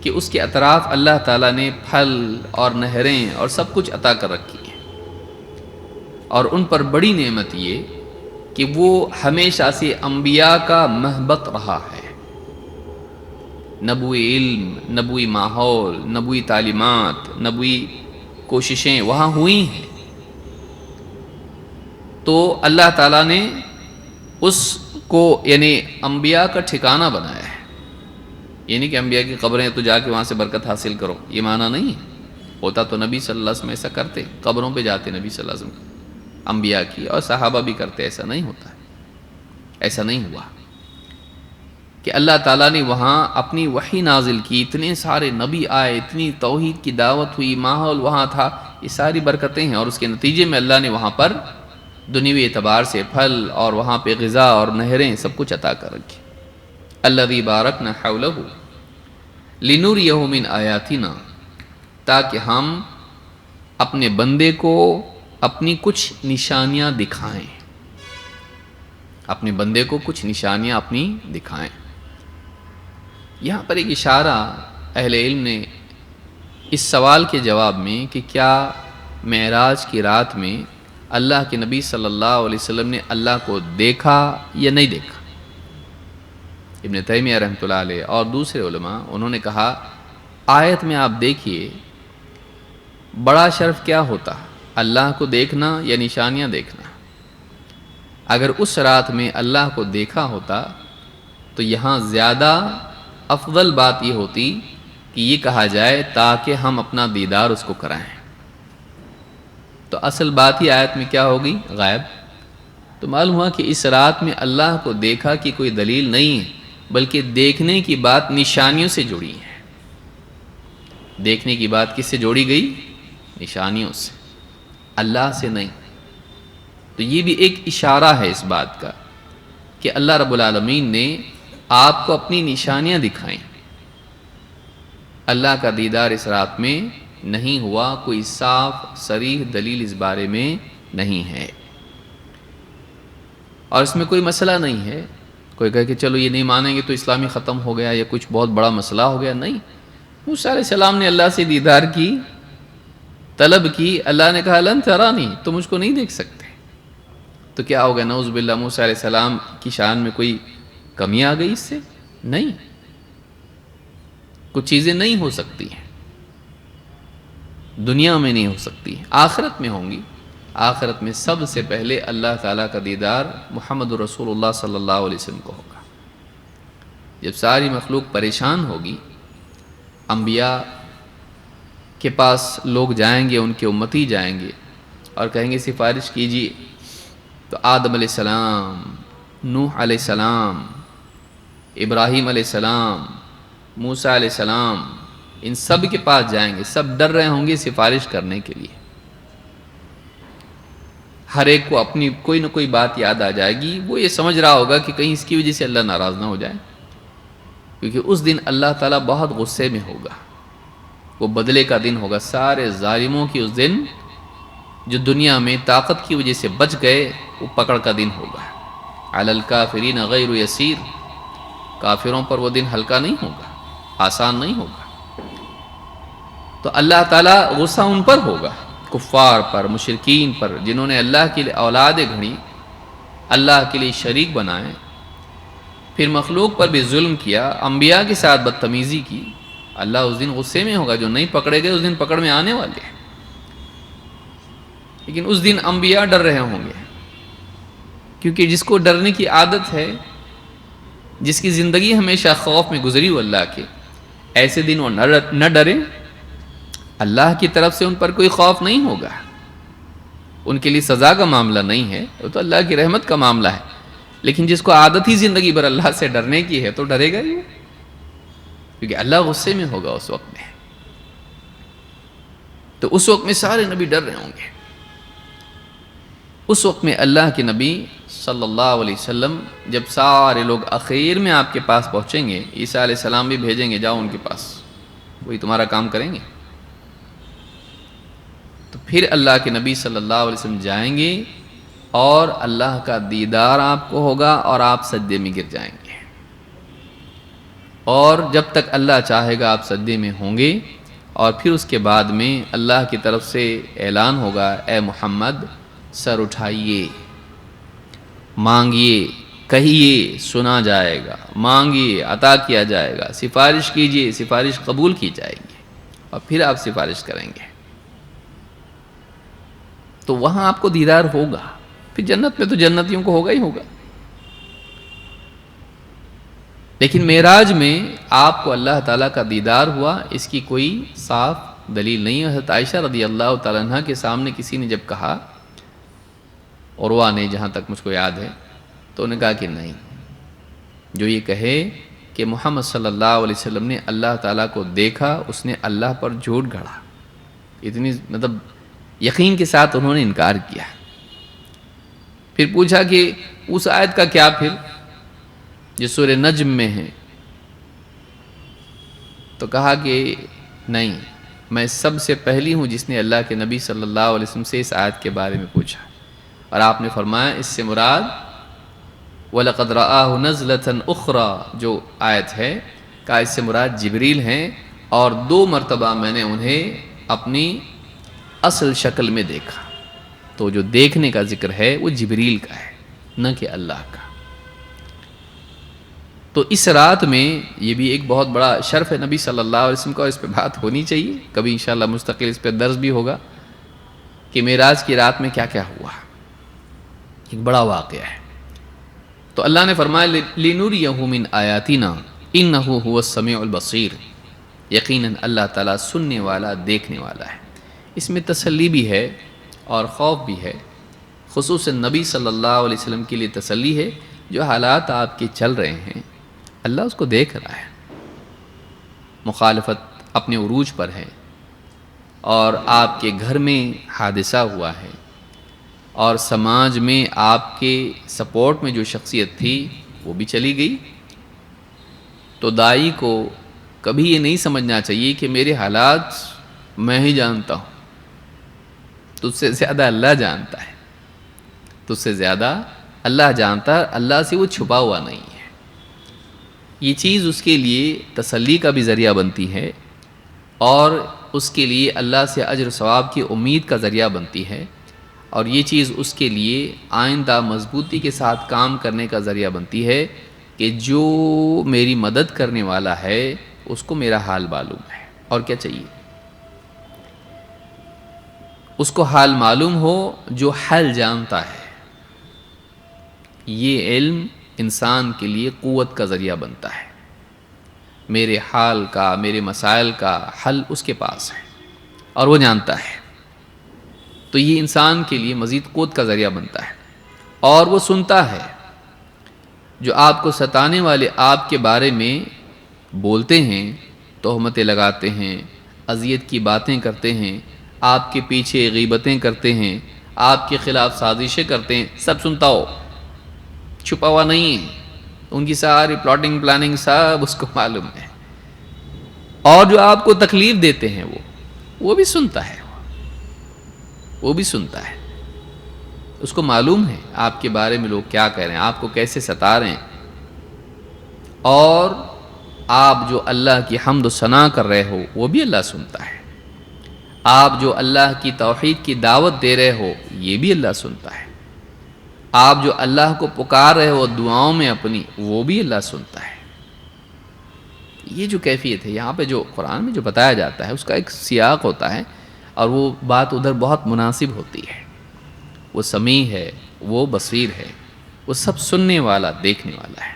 کہ اس کے اطراف اللہ تعالیٰ نے پھل اور نہریں اور سب کچھ عطا کر رکھی ہیں. اور ان پر بڑی نعمت یہ کہ وہ ہمیشہ سے انبیاء کا محبت رہا ہے. نبوی علم، نبوی ماحول، نبوی تعلیمات، نبوی کوششیں وہاں ہوئی ہیں. تو اللہ تعالیٰ نے اس کو یعنی انبیاء کا ٹھکانہ بنایا ہے. یہ نہیں کہ انبیاء کی قبریں تو جا کے وہاں سے برکت حاصل کرو، یہ معنی نہیں ہے. ہوتا تو نبی صلی اللہ علیہ وسلم ایسا کرتے، قبروں پہ جاتے نبی صلی اللہ علیہ وسلم انبیاء کی، اور صحابہ بھی کرتے. ایسا نہیں ہوتا ہے، ایسا نہیں ہوا کہ اللہ تعالیٰ نے وہاں اپنی وحی نازل کی، اتنے سارے نبی آئے، اتنی توحید کی دعوت ہوئی، ماحول وہاں تھا. یہ ساری برکتیں ہیں، اور اس کے نتیجے میں اللہ نے وہاں پر دنیوی اعتبار سے پھل اور وہاں پہ غذا اور نہریں سب کچھ عطا کر رکھی. الذی بارکنا حولہ لنریہ من آیاتنا، تاکہ ہم اپنے بندے کو اپنی کچھ نشانیاں دکھائیں، اپنے بندے کو کچھ نشانیاں اپنی دکھائیں. یہاں پر ایک اشارہ اہل علم نے اس سوال کے جواب میں کہ کیا معراج کی رات میں اللہ کے نبی صلی اللہ علیہ وسلم نے اللہ کو دیکھا یا نہیں دیکھا. ابن تیمیہ رحمۃ اللہ علیہ اور دوسرے علماء انہوں نے کہا آیت میں آپ دیکھیے بڑا شرف کیا ہوتا، اللہ کو دیکھنا یا نشانیاں دیکھنا. اگر اس رات میں اللہ کو دیکھا ہوتا تو یہاں زیادہ افضل بات یہ ہوتی کہ یہ کہا جائے تاکہ ہم اپنا دیدار اس کو کرائیں. تو اصل بات ہی آیت میں کیا ہوگی؟ غائب. تو معلوم ہوا کہ اس رات میں اللہ کو دیکھا کی کوئی دلیل نہیں ہے، بلکہ دیکھنے کی بات نشانیوں سے جڑی ہے. دیکھنے کی بات کس سے جوڑی گئی؟ نشانیوں سے، اللہ سے نہیں. تو یہ بھی ایک اشارہ ہے اس بات کا کہ اللہ رب العالمین نے آپ کو اپنی نشانیاں دکھائیں. اللہ کا دیدار اس رات میں نہیں ہوا، کوئی صاف صریح دلیل اس بارے میں نہیں ہے. اور اس میں کوئی مسئلہ نہیں ہے کوئی کہے کہ چلو یہ نہیں مانیں گے تو اسلامی ختم ہو گیا یا کچھ بہت بڑا مسئلہ ہو گیا. نہیں، موسیٰ علیہ السلام نے اللہ سے دیدار کی، طلب کی. اللہ نے کہا لن ترانی، تم مجھ کو نہیں دیکھ سکتے. تو کیا ہو گیا؟ نعوذ باللہ موسیٰ علیہ السلام کی شان میں کوئی کمی آ گئی اس سے؟ نہیں، کچھ چیزیں نہیں ہو سکتی ہیں، دنیا میں نہیں ہو سکتی، آخرت میں ہوں گی. آخرت میں سب سے پہلے اللہ تعالیٰ کا دیدار محمد رسول اللہ صلی اللہ علیہ وسلم کو ہوگا. جب ساری مخلوق پریشان ہوگی، انبیاء کے پاس لوگ جائیں گے، ان کے امتی جائیں گے اور کہیں گے سفارش کیجیے. تو آدم علیہ السلام، نوح علیہ السلام، ابراہیم علیہ السلام، موسیٰ علیہ السلام، ان سب کے پاس جائیں گے. سب ڈر رہے ہوں گے سفارش کرنے کے لیے. ہر ایک کو اپنی کوئی نہ کوئی بات یاد آ جائے گی. وہ یہ سمجھ رہا ہوگا کہ کہیں اس کی وجہ سے اللہ ناراض نہ ہو جائے، کیونکہ اس دن اللہ تعالیٰ بہت غصے میں ہوگا. وہ بدلے کا دن ہوگا. سارے ظالموں کی اس دن جو دنیا میں طاقت کی وجہ سے بچ گئے، وہ پکڑ کا دن ہوگا. علی الکافرین غیر یسیر، کافروں پر وہ دن ہلکا نہیں ہوگا، آسان نہیں ہوگا. تو اللہ تعالیٰ غصہ ان پر ہوگا کفار پر، مشرکین پر، جنہوں نے اللہ کے لیے اولادیں گھڑی، اللہ کے لیے شریک بنائے، پھر مخلوق پر بھی ظلم کیا، انبیاء کے ساتھ بدتمیزی کی، اللہ اس دن غصے میں ہوگا۔ جو نہیں پکڑے گئے اس دن پکڑ میں آنے والے ہیں، لیکن اس دن انبیاء ڈر رہے ہوں گے، کیونکہ جس کو ڈرنے کی عادت ہے، جس کی زندگی ہمیشہ خوف میں گزری ہو اللہ کے، ایسے دن وہ نہ ڈرے۔ اللہ کی طرف سے ان پر کوئی خوف نہیں ہوگا، ان کے لیے سزا کا معاملہ نہیں ہے، وہ تو اللہ کی رحمت کا معاملہ ہے۔ لیکن جس کو عادت ہی زندگی بھر اللہ سے ڈرنے کی ہے تو ڈرے گا ہی، کیونکہ اللہ غصے میں ہوگا اس وقت میں۔ تو اس وقت میں سارے نبی ڈر رہے ہوں گے۔ اس وقت میں اللہ کے نبی صلی اللہ علیہ وسلم جب سارے لوگ اخیر میں آپ کے پاس پہنچیں گے، عیسیٰ علیہ السلام بھی بھیجیں گے، جاؤ ان کے پاس، وہی تمہارا کام کریں گے، تو پھر اللہ کے نبی صلی اللہ علیہ وسلم جائیں گے اور اللہ کا دیدار آپ کو ہوگا اور آپ سجدے میں گر جائیں گے، اور جب تک اللہ چاہے گا آپ سجدے میں ہوں گے، اور پھر اس کے بعد میں اللہ کی طرف سے اعلان ہوگا، اے محمد سر اٹھائیے، مانگیے، کہیے سنا جائے گا، مانگیے عطا کیا جائے گا، سفارش کیجیے سفارش قبول کی جائے گی، اور پھر آپ سفارش کریں گے تو وہاں آپ کو دیدار ہوگا۔ پھر جنت میں تو جنتیوں کو ہوگا ہی ہوگا، لیکن معراج میں آپ کو اللہ تعالیٰ کا دیدار ہوا، اس کی کوئی صاف دلیل نہیں ہے۔ حضرت عائشہ رضی اللہ تعالیٰ عنہ کے سامنے کسی نے جب کہا، عروہ نے، جہاں تک مجھ کو یاد ہے، تو انہوں نے کہا کہ نہیں، جو یہ کہے کہ محمد صلی اللہ علیہ وسلم نے اللہ تعالیٰ کو دیکھا، اس نے اللہ پر جھوٹ گھڑا، اتنی یقین کے ساتھ انہوں نے انکار کیا۔ پھر پوچھا کہ اس آیت کا کیا پھر جو سورہ نجم میں ہے، تو کہا کہ نہیں، میں سب سے پہلی ہوں جس نے اللہ کے نبی صلی اللہ علیہ وسلم سے اس آیت کے بارے میں پوچھا، اور آپ نے فرمایا اس سے مراد وَلَقَدْ رَآهُ نَزْلَةً أُخْرَى جو آیت ہے، کہا اس سے مراد جبریل ہیں، اور 2 مرتبہ میں نے انہیں اپنی اصل شکل میں دیکھا۔ تو جو دیکھنے کا ذکر ہے وہ جبریل کا ہے، نہ کہ اللہ کا۔ تو اس رات میں یہ بھی ایک بہت بڑا شرف ہے نبی صلی اللہ علیہ وسلم کا، اور اس پہ بات ہونی چاہیے، کبھی انشاءاللہ مستقل اس پہ درس بھی ہوگا کہ معراج کی رات میں کیا کیا ہوا، ایک بڑا واقعہ ہے۔ تو اللہ نے فرمایا لِنُرِيَهُ مِنْ آیَاتِنَا إِنَّهُ هُوَ السَّمِيعُ الْبَصِيرُ، یقیناً اللہ تعالیٰ سننے والا دیکھنے والا ہے۔ اس میں تسلی بھی ہے اور خوف بھی ہے، خصوصاً نبی صلی اللہ علیہ وسلم کے لیے تسلی ہے، جو حالات آپ کے چل رہے ہیں اللہ اس کو دیکھ رہا ہے۔ مخالفت اپنے عروج پر ہے، اور آپ کے گھر میں حادثہ ہوا ہے، اور سماج میں آپ کے سپورٹ میں جو شخصیت تھی وہ بھی چلی گئی، تو داعی کو کبھی یہ نہیں سمجھنا چاہیے کہ میرے حالات میں ہی جانتا ہوں، تجھ سے زیادہ اللہ جانتا ہے، تجھ سے زیادہ اللہ جانتا ہے، اللہ سے وہ چھپا ہوا نہیں ہے۔ یہ چیز اس کے لیے تسلی کا بھی ذریعہ بنتی ہے، اور اس کے لیے اللہ سے اجر و ثواب کی امید کا ذریعہ بنتی ہے، اور یہ چیز اس کے لیے آئندہ مضبوطی کے ساتھ کام کرنے کا ذریعہ بنتی ہے کہ جو میری مدد کرنے والا ہے اس کو میرا حال معلوم ہے، اور کیا چاہیے، اس کو حال معلوم ہو جو حال جانتا ہے۔ یہ علم انسان کے لیے قوت کا ذریعہ بنتا ہے، میرے حال کا، میرے مسائل کا حل اس کے پاس ہے اور وہ جانتا ہے، تو یہ انسان کے لیے مزید قوت کا ذریعہ بنتا ہے۔ اور وہ سنتا ہے، جو آپ کو ستانے والے آپ کے بارے میں بولتے ہیں، تہمتیں لگاتے ہیں، اذیت کی باتیں کرتے ہیں، آپ کے پیچھے غیبتیں کرتے ہیں، آپ کے خلاف سازشیں کرتے ہیں، سب سنتا ہو، چھپا ہوا نہیں ہے، ان کی ساری پلاٹنگ پلاننگ سب اس کو معلوم ہے۔ اور جو آپ کو تکلیف دیتے ہیں وہ بھی سنتا ہے، وہ بھی سنتا ہے، اس کو معلوم ہے آپ کے بارے میں لوگ کیا کہہ رہے ہیں، آپ کو کیسے ستا رہے ہیں، اور آپ جو اللہ کی حمد و ثنا کر رہے ہو وہ بھی اللہ سنتا ہے۔ آپ جو اللہ کی توحید کی دعوت دے رہے ہو یہ بھی اللہ سنتا ہے، آپ جو اللہ کو پکار رہے ہو دعاؤں میں اپنی وہ بھی اللہ سنتا ہے۔ یہ جو کیفیت ہے یہاں پہ جو قرآن میں جو بتایا جاتا ہے اس کا ایک سیاق ہوتا ہے، اور وہ بات ادھر بہت مناسب ہوتی ہے۔ وہ سمیع ہے، وہ بصیر ہے، وہ سب سننے والا دیکھنے والا ہے۔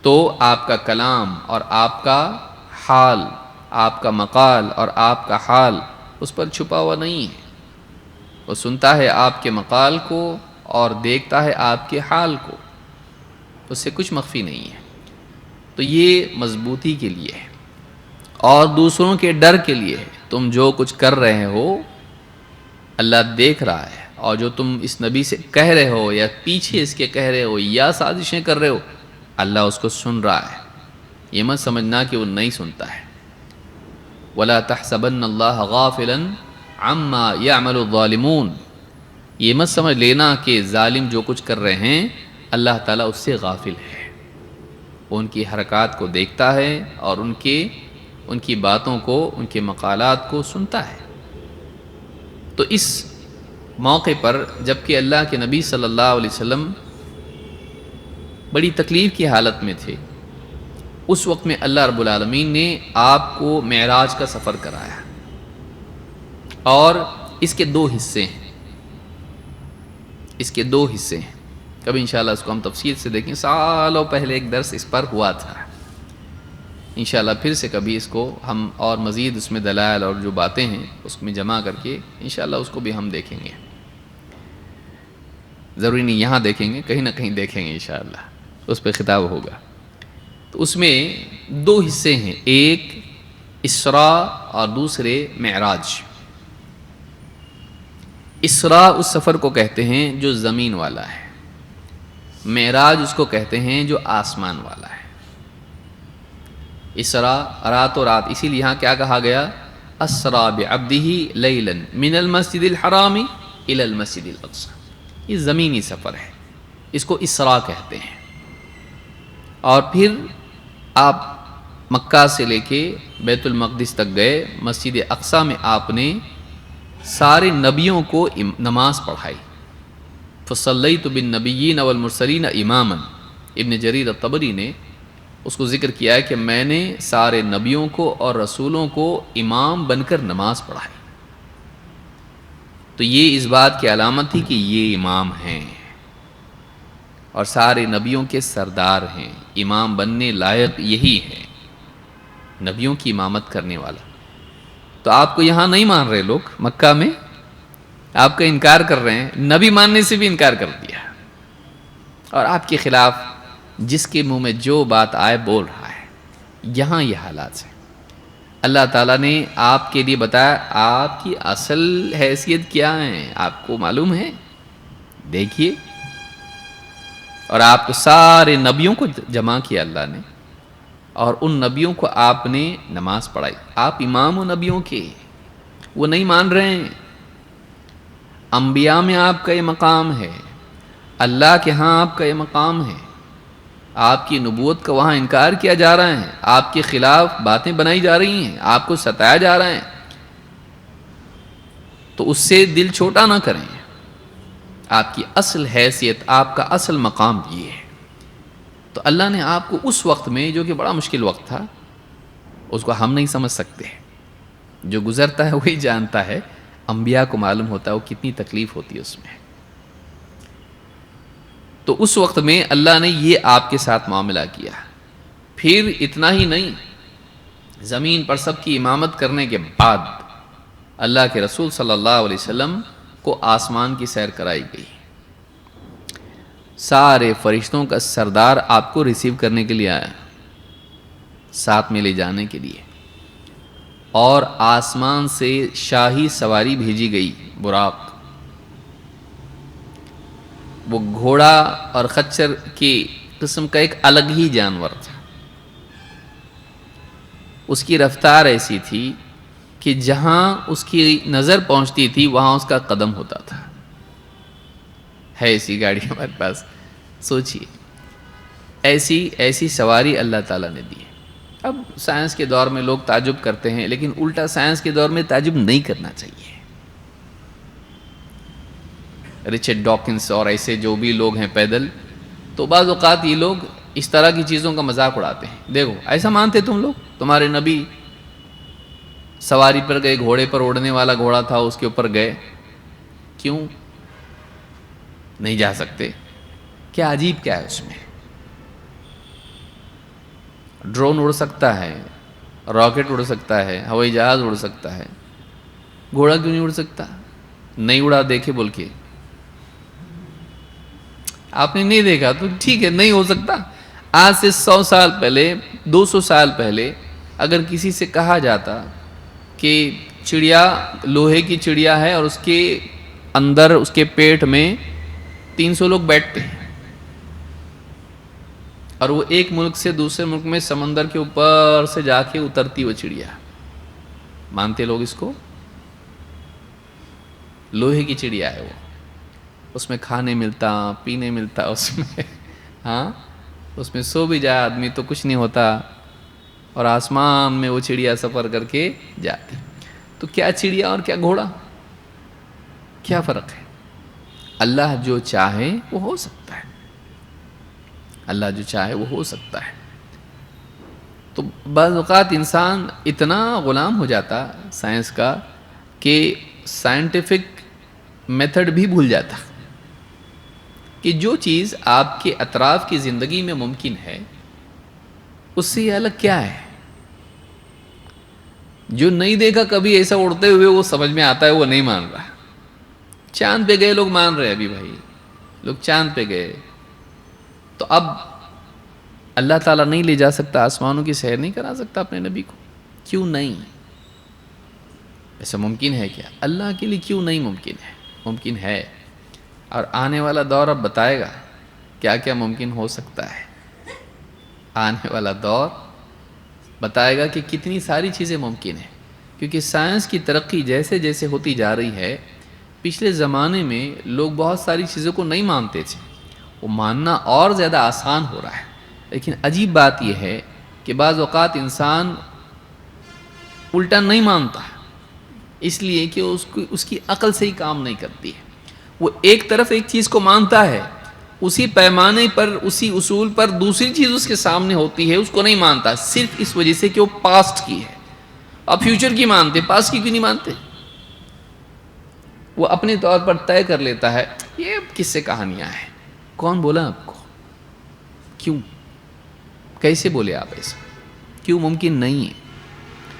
تو آپ کا کلام اور آپ کا حال، آپ کا مقال اور آپ کا حال اس پر چھپا ہوا نہیں ہے۔ وہ سنتا ہے آپ کے مقال کو اور دیکھتا ہے آپ کے حال کو، اس سے کچھ مخفی نہیں ہے۔ تو یہ مضبوطی کے لیے ہے اور دوسروں کے ڈر کے لیے ہے۔ تم جو کچھ کر رہے ہو اللہ دیکھ رہا ہے، اور جو تم اس نبی سے کہہ رہے ہو یا پیچھے اس کے کہہ رہے ہو یا سازشیں کر رہے ہو اللہ اس کو سن رہا ہے۔ یہ مت سمجھنا کہ وہ نہیں سنتا ہے۔ وَلَا تَحْسَبَنَّ اللَّهَ غَافِلًا عَمَّا يَعْمَلُ الظَّالِمُونَ، یہ مت سمجھ لینا کہ ظالم جو کچھ کر رہے ہیں اللہ تعالیٰ اس سے غافل ہے۔ وہ ان کی حرکات کو دیکھتا ہے اور ان کی باتوں کو، ان کے مقالات کو سنتا ہے۔ تو اس موقع پر جب کہ اللہ کے نبی صلی اللہ علیہ وسلم بڑی تکلیف کی حالت میں تھے، اس وقت میں اللہ رب العالمین نے آپ کو معراج کا سفر کرایا، اور اس کے دو حصے ہیں۔ اس کے دو حصے ہیں، کبھی انشاءاللہ اس کو ہم تفصیل سے دیکھیں۔ سالوں پہلے ایک درس اس پر ہوا تھا، انشاءاللہ پھر سے کبھی اس کو ہم اور مزید اس میں دلائل اور جو باتیں ہیں اس میں جمع کر کے انشاءاللہ اس کو بھی ہم دیکھیں گے۔ ضروری نہیں یہاں دیکھیں گے، کہیں نہ کہیں دیکھیں گے انشاءاللہ، اس پہ خطاب ہوگا۔ تو اس میں دو حصے ہیں، ایک اسراء اور دوسرے معراج۔ اسراء اس سفر کو کہتے ہیں جو زمین والا ہے، معراج اس کو کہتے ہیں جو آسمان والا ہے۔ اسراء رات و رات، اسی لیے یہاں کیا کہا گیا؟ اسرا بعبدہ لیلا من المسجد الحرام الی المسجد الاقصی۔ یہ زمینی سفر ہے، اس کو اسراء کہتے ہیں۔ اور پھر آپ مکہ سے لے کے بیت المقدس تک گئے، مسجد اقصی میں آپ نے سارے نبیوں کو نماز پڑھائی۔ فصلیت بالنبیین والمرسلین اماما، ابن جریر الطبری نے اس کو ذکر کیا ہے کہ میں نے سارے نبیوں کو اور رسولوں کو امام بن کر نماز پڑھائی۔ تو یہ اس بات کی علامت تھی کہ یہ امام ہیں اور سارے نبیوں کے سردار ہیں، امام بننے لائق یہی ہے، نبیوں کی امامت کرنے والا۔ تو آپ کو یہاں نہیں مان رہے لوگ، مکہ میں آپ کا انکار کر رہے ہیں، نبی ماننے سے بھی انکار کر دیا، اور آپ کے خلاف جس کے منہ میں جو بات آئے بول رہا ہے۔ یہاں یہ حالات ہیں۔ اللہ تعالیٰ نے آپ کے لیے بتایا آپ کی اصل حیثیت کیا ہے، آپ کو معلوم ہے، دیکھیے۔ اور آپ کو سارے نبیوں کو جمع کیا اللہ نے، اور ان نبیوں کو آپ نے نماز پڑھائی۔ آپ امام و نبیوں کے، وہ نہیں مان رہے ہیں۔ انبیاء میں آپ کا یہ مقام ہے، اللہ کے ہاں آپ کا یہ مقام ہے۔ آپ کی نبوت کا وہاں انکار کیا جا رہا ہے، آپ کے خلاف باتیں بنائی جا رہی ہیں، آپ کو ستایا جا رہا ہے۔ تو اس سے دل چھوٹا نہ کریں۔ آپ کی اصل حیثیت، آپ کا اصل مقام یہ ہے۔ تو اللہ نے آپ کو اس وقت میں، جو کہ بڑا مشکل وقت تھا، اس کو ہم نہیں سمجھ سکتے، جو گزرتا ہے وہی جانتا ہے، انبیاء کو معلوم ہوتا ہے وہ کتنی تکلیف ہوتی ہے اس میں۔ تو اس وقت میں اللہ نے یہ آپ کے ساتھ معاملہ کیا۔ پھر اتنا ہی نہیں، زمین پر سب کی امامت کرنے کے بعد اللہ کے رسول صلی اللہ علیہ وسلم کو آسمان کی سیر کرائی گئی۔ سارے فرشتوں کا سردار آپ کو ریسیو کرنے کے لیے آیا، ساتھ میں لے جانے کے لیے، اور آسمان سے شاہی سواری بھیجی گئی، براق۔ وہ گھوڑا اور خچر کی قسم کا ایک الگ ہی جانور تھا۔ اس کی رفتار ایسی تھی کہ جہاں اس کی نظر پہنچتی تھی وہاں اس کا قدم ہوتا تھا۔ ہے ایسی گاڑی ہمارے پاس، سوچئے ایسی سواری اللہ تعالیٰ نے دی ہے۔ اب سائنس کے دور میں لوگ تعجب کرتے ہیں، لیکن الٹا سائنس کے دور میں تعجب نہیں کرنا چاہیے۔ رچرڈ ڈاکنس اور ایسے جو بھی لوگ ہیں پیدل، تو بعض اوقات یہ لوگ اس طرح کی چیزوں کا مذاق اڑاتے ہیں۔ دیکھو ایسا مانتے تم لوگ، تمہارے نبی سواری پر گئے، گھوڑے پر اڑنے والا گھوڑا تھا، اس کے اوپر گئے، کیوں نہیں جا سکتے؟ کیا عجیب کیا ہے اس میں؟ ڈرون اڑ سکتا ہے، راکٹ اڑ سکتا ہے، ہوائی جہاز اڑ سکتا ہے، گھوڑا کیوں نہیں اڑ سکتا؟ نہیں اڑا دیکھے بول کے، آپ نے نہیں دیکھا تو ٹھیک ہے، نہیں ہو سکتا۔ آج سے 100 سال پہلے، 200 سال پہلے اگر کسی سے کہا جاتا کہ چڑیا لوہے کی چڑیا ہے اور اس کے اندر اس کے پیٹ میں 300 لوگ بیٹھتے ہیں اور وہ ایک ملک سے دوسرے ملک میں سمندر کے اوپر سے جا کے اترتی وہ چڑیا، مانتے لوگ اس کو؟ لوہے کی چڑیا ہے وہ، اس میں کھانے ملتا، پینے ملتا، اس میں ہاں اس میں سو بھی جائے آدمی تو کچھ نہیں ہوتا، اور آسمان میں وہ چڑیا سفر کر کے جاتی۔ تو کیا چڑیا اور کیا گھوڑا، کیا فرق ہے؟ اللہ جو چاہے وہ ہو سکتا ہے، اللہ جو چاہے وہ ہو سکتا ہے۔ تو بعض اوقات انسان اتنا غلام ہو جاتا سائنس کا کہ سائنٹیفک میتھڈ بھی بھول جاتا کہ جو چیز آپ کے اطراف کی زندگی میں ممکن ہے اس سے یہ الگ کیا ہے۔ جو نہیں دیکھا کبھی ایسا اڑتے ہوئے وہ سمجھ میں آتا ہے، وہ نہیں مان رہا۔ چاند پہ گئے لوگ مان رہے، ابھی بھائی لوگ چاند پہ گئے، تو اب اللہ تعالیٰ نہیں لے جا سکتا، آسمانوں کی سیر نہیں کرا سکتا اپنے نبی کو؟ کیوں نہیں؟ ایسا ممکن ہے کیا؟ اللہ کے لیے کیوں نہیں ممکن ہے؟ ممکن ہے، اور آنے والا دور اب بتائے گا کیا کیا ممکن ہو سکتا ہے۔ آنے والا دور بتائے گا کہ کتنی ساری چیزیں ممکن ہیں، کیونکہ سائنس کی ترقی جیسے جیسے ہوتی جا رہی ہے، پچھلے زمانے میں لوگ بہت ساری چیزوں کو نہیں مانتے تھے، وہ ماننا اور زیادہ آسان ہو رہا ہے۔ لیکن عجیب بات یہ ہے کہ بعض اوقات انسان الٹا نہیں مانتا، اس لیے کہ اس کی عقل سے ہی کام نہیں کرتی ہے۔ وہ ایک طرف ایک چیز کو مانتا ہے، اسی پیمانے پر، اسی اصول پر دوسری چیز اس کے سامنے ہوتی ہے، اس کو نہیں مانتا، صرف اس وجہ سے کہ وہ پاسٹ کی ہے۔ اب فیوچر کی مانتے، پاسٹ کی کیوں نہیں مانتے؟ وہ اپنے طور پر طے کر لیتا ہے، یہ کس سے کہانیاں ہیں، کون بولا آپ کو، کیوں، کیسے بولے آپ ایسا، کیوں ممکن نہیں ہے؟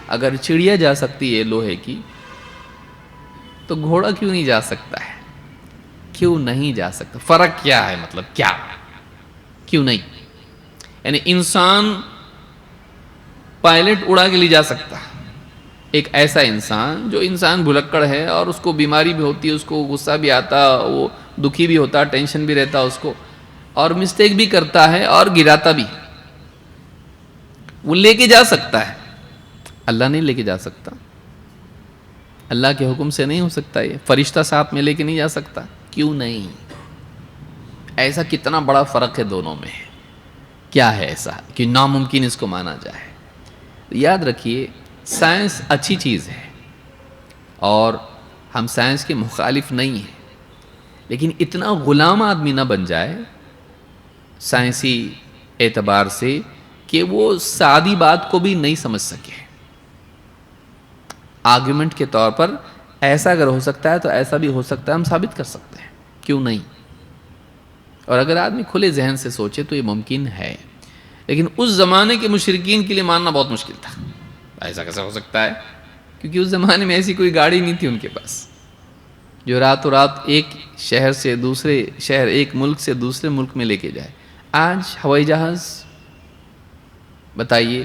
اگر چڑیا جا سکتی ہے لوہے کی تو گھوڑا کیوں نہیں جا سکتا ہے؟ کیوں نہیں جا سکتا؟ فرق کیا ہے؟ مطلب کیا، کیوں نہیں؟ یعنی انسان پائلٹ اڑا کے لے جا سکتا، ایک ایسا انسان جو انسان بھلکڑ ہے اور اس کو بیماری بھی ہوتی ہے، اس کو غصہ بھی آتا، وہ دکھی بھی ہوتا، ٹینشن بھی رہتا اس کو، اور مسٹیک بھی کرتا ہے اور گراتا بھی، وہ لے کے جا سکتا ہے۔ اللہ نہیں لے کے جا سکتا، اللہ کے حکم سے نہیں ہو سکتا، یہ فرشتہ ساتھ میں لے کے نہیں جا سکتا، کیوں نہیں؟ ایسا کتنا بڑا فرق ہے دونوں میں، کیا ہے ایسا کہ ناممکن اس کو مانا جائے؟ یاد رکھیے سائنس اچھی چیز ہے اور ہم سائنس کے مخالف نہیں ہیں، لیکن اتنا غلام آدمی نہ بن جائے سائنسی اعتبار سے کہ وہ سادی بات کو بھی نہیں سمجھ سکے۔ آرگیومنٹ کے طور پر ایسا اگر ہو سکتا ہے تو ایسا بھی ہو سکتا ہے، ہم ثابت کر سکتے ہیں، کیوں نہیں؟ اور اگر آدمی کھلے ذہن سے سوچے تو یہ ممکن ہے۔ لیکن اس زمانے کے مشرکین کے لیے ماننا بہت مشکل تھا، ایسا کیسے ہو سکتا ہے؟ کیونکہ اس زمانے میں ایسی کوئی گاڑی نہیں تھی ان کے پاس جو راتوں رات ایک شہر سے دوسرے شہر، ایک ملک سے دوسرے ملک میں لے کے جائے۔ آج ہوائی جہاز، بتائیے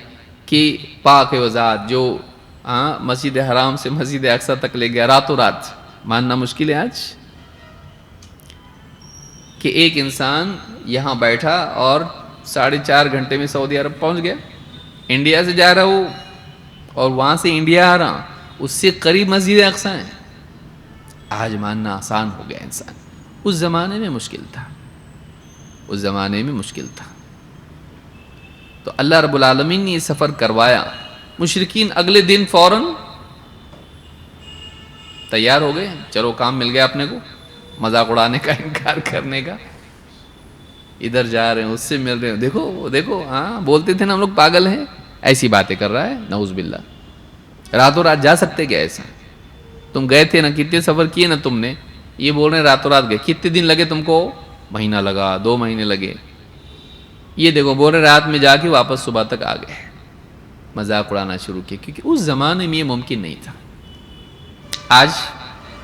کہ پاک ہے وہ ذات جو مسجد حرام سے مسجد اقصی تک لے گیا راتوں رات، ماننا مشکل ہے آج کہ ایک انسان یہاں بیٹھا اور 4.5 گھنٹے میں سعودی عرب پہنچ گیا، انڈیا سے جا رہا ہو اور وہاں سے انڈیا آ رہا، اس سے قریب مسجد اقصی ہے۔ آج ماننا آسان ہو گیا انسان، اس زمانے میں مشکل تھا، اس زمانے میں مشکل تھا۔ تو اللہ رب العالمین نے یہ سفر کروایا. مشرکین اگلے دن فوراً تیار ہو گئے، چلو کام مل گیا اپنے کو، مذاق اڑانے کا، انکار کرنے کا. ادھر جا رہے ہیں، اس سے مل رہے ہیں، دیکھو دیکھو، ہاں بولتے تھے نا ہم لوگ پاگل ہیں، ایسی باتیں کر رہا ہے. نعوذ باللہ. راتوں رات جا سکتے کیا ایسا؟ تم گئے تھے نا، کتنے سفر کیے نا تم نے، یہ بول رہے ہیں راتوں رات گئے. کتنے دن لگے تم کو؟ مہینہ لگا، 2 مہینے لگے. یہ دیکھو بول رہے رات میں جا کے واپس صبح تک آ گئے. مذاق اڑانا شروع کیا، کیونکہ اس زمانے میں یہ ممکن نہیں تھا.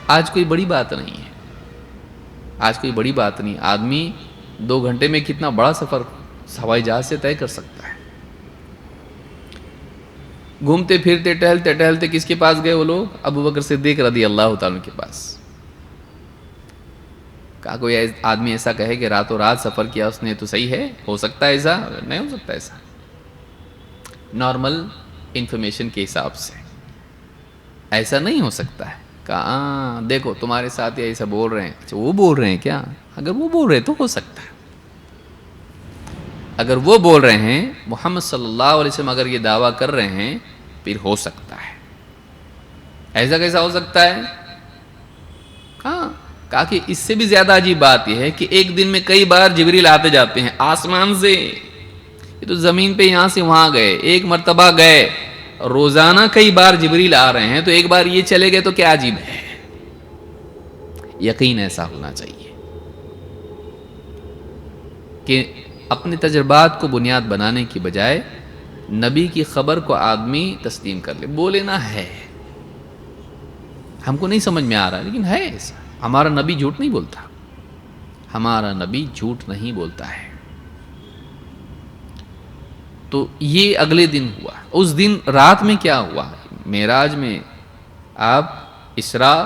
آج کوئی بڑی بات نہیں ہے. آج کوئی بڑی بات نہیں. آدمی 2 گھنٹے میں کتنا بڑا سفر ہوائی جہاز سے طے کر سکتا ہے. گھومتے پھرتے ٹہلتے ٹہلتے کس کے پاس گئے وہ لوگ؟ ابو بکر صدیق رضی اللہ تعالیٰ کے پاس. کہا کوئی آدمی ایسا کہے کہ راتوں رات سفر کیا اس نے تو صحیح ہے؟ ہو سکتا ہے ایسا؟ نہیں ہو سکتا ایسا. نارمل انفارمیشن کے حساب سے ایسا نہیں ہو سکتا ہے. کہا دیکھو تمہارے ساتھ یہ ایسا بول رہے ہیں. اچھا وہ بول رہے ہیں کیا؟ اگر وہ بول رہے تو ہو سکتا ہے. اگر وہ بول رہے ہیں، محمد صلی اللہ علیہ وسلم اگر یہ دعویٰ کر رہے ہیں، پھر ہو سکتا ہے. ایسا کیسا ہو سکتا ہے؟ ہاں. کہا کہ اس سے بھی زیادہ عجیب بات یہ ہے کہ ایک دن میں کئی بار جبریل آتے جاتے ہیں آسمان سے. یہ تو زمین پہ یہاں سے وہاں گئے، ایک مرتبہ گئے، روزانہ کئی بار جبریل آ رہے ہیں، تو ایک بار یہ چلے گئے تو کیا عجیب ہے؟ یقین ایسا ہونا چاہیے کہ اپنے تجربات کو بنیاد بنانے کی بجائے نبی کی خبر کو آدمی تسلیم کر لے. بولے نہ ہے، ہم کو نہیں سمجھ میں آ رہا لیکن ہے ایسا. ہمارا نبی جھوٹ نہیں بولتا. ہمارا نبی جھوٹ نہیں بولتا ہے. تو یہ اگلے دن ہوا. اس دن رات میں کیا ہوا؟ معراج میں آپ اسراء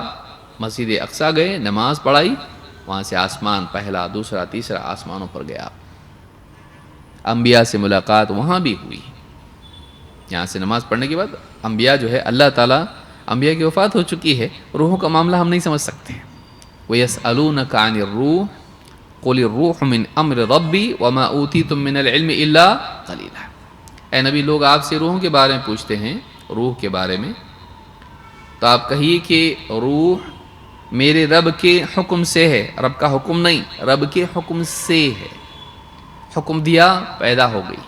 مسجد اقصیٰ گئے، نماز پڑھائی، وہاں سے آسمان پہلا دوسرا تیسرا آسمانوں پر گیا. انبیاء سے ملاقات وہاں بھی ہوئی. یہاں سے نماز پڑھنے کے بعد انبیاء جو ہے اللہ تعالیٰ، انبیاء کی وفات ہو چکی ہے، روحوں کا معاملہ ہم نہیں سمجھ سکتے. وَيَسْأَلُونَكَ عَنِ الرُّوحِ قُلِ الرُّوحُ مِنْ أَمْرِ رَبِّي وَمَا أُوتِيتُم مِّنَ الْعِلْمِ إِلَّا قَلِيلًا. اے نبی، لوگ آپ سے روحوں کے بارے میں پوچھتے ہیں، روح کے بارے میں، تو آپ کہیے کہ روح میرے رب کے حکم سے ہے. رب کا حکم نہیں، رب کے حکم سے ہے. حکم دیا، پیدا ہو گئی.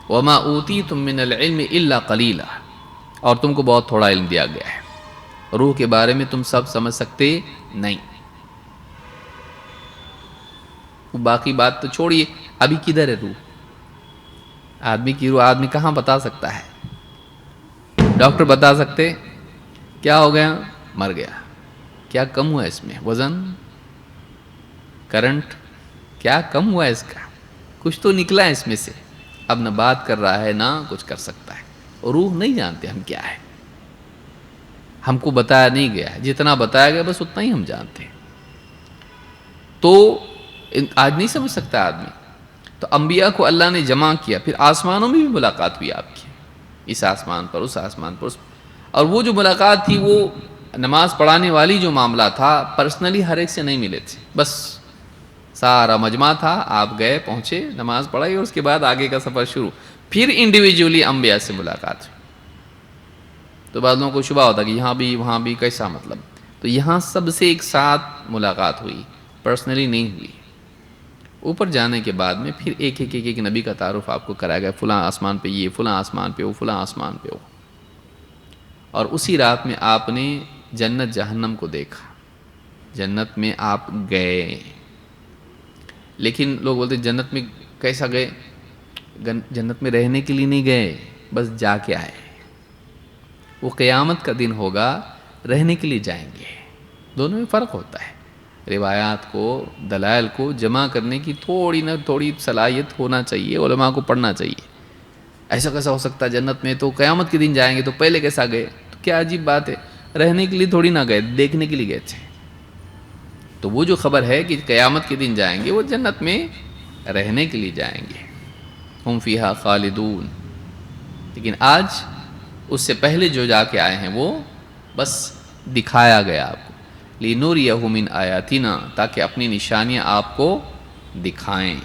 وَمَا أُوتِيتُم مِّنَ الْعِلْمِ إِلَّا قَلِيلًا. اور تم کو بہت تھوڑا علم دیا گیا ہے. روح کے بارے میں تم سب سمجھ سکتے نہیں. باقی بات تو چھوڑیے، ابھی کدھر ہے روح؟ آدمی کی روح آدمی کہاں بتا سکتا ہے؟ ڈاکٹر بتا سکتے کیا ہو گیا؟ مر گیا. کیا کم ہوا اس میں؟ وزن، کرنٹ، کیا کم ہوا اس کا؟ کچھ تو نکلا ہے اس میں سے. اب نہ بات کر رہا ہے نہ کچھ کر سکتا ہے. روح نہیں جانتے ہم کیا ہے. ہم کو بتایا نہیں گیا ہے، جتنا بتایا گیا بس اتنا ہی ہم جانتے ہیں. تو آج نہیں سمجھ سکتا آدمی. تو انبیاء کو اللہ نے جمع کیا، پھر آسمانوں میں بھی ملاقات ہوئی آپ کی، اس آسمان پر، اس آسمان پر. اور وہ جو ملاقات تھی وہ نماز پڑھانے والی جو معاملہ تھا، پرسنلی ہر ایک سے نہیں ملے تھے. بس سارا مجمع تھا، آپ گئے، پہنچے، نماز پڑھائی، اور اس کے بعد آگے کا سفر شروع. پھر انڈیویجولی انبیاء سے ملاقات ہوئی. تو بعض لوگوں کو شبہ ہوتا کہ یہاں بھی وہاں بھی، کیسا مطلب؟ تو یہاں سب سے ایک ساتھ ملاقات ہوئی، پرسنلی نہیں ہوئی. اوپر جانے کے بعد میں پھر ایک نبی کا تعارف آپ کو کرایا گیا. فلاں آسمان پہ یہ، فلاں آسمان پہ وہ، فلاں آسمان پہ وہ. اور اسی رات میں آپ نے جنت جہنم کو دیکھا. جنت میں آپ گئے. لیکن لوگ بولتے جنت میں کیسا گئے؟ جنت میں رہنے کے لیے نہیں گئے، بس جا کے آئے. وہ قیامت کا دن ہوگا، رہنے کے لیے جائیں گے. دونوں میں فرق ہوتا ہے. روایات کو، دلائل کو جمع کرنے کی تھوڑی نہ تھوڑی صلاحیت ہونا چاہیے. علماء کو پڑھنا چاہیے. ایسا کیسا ہو سکتا ہے جنت میں تو قیامت کے دن جائیں گے، تو پہلے کیسا گئے؟ تو کیا عجیب بات ہے. رہنے کے لیے تھوڑی نہ گئے، دیکھنے کے لیے گئے تھے. تو وہ جو خبر ہے کہ قیامت کے دن جائیں گے، وہ جنت میں رہنے کے لیے جائیں گے. ہم فیہا خالدون. لیکن آج اس سے پہلے جو جا کے آئے ہیں وہ بس دکھایا گیا آپ کو. لِنُرِيَهُ مِنْ آیاتنا، تاکہ اپنی نشانیاں آپ کو دکھائیں.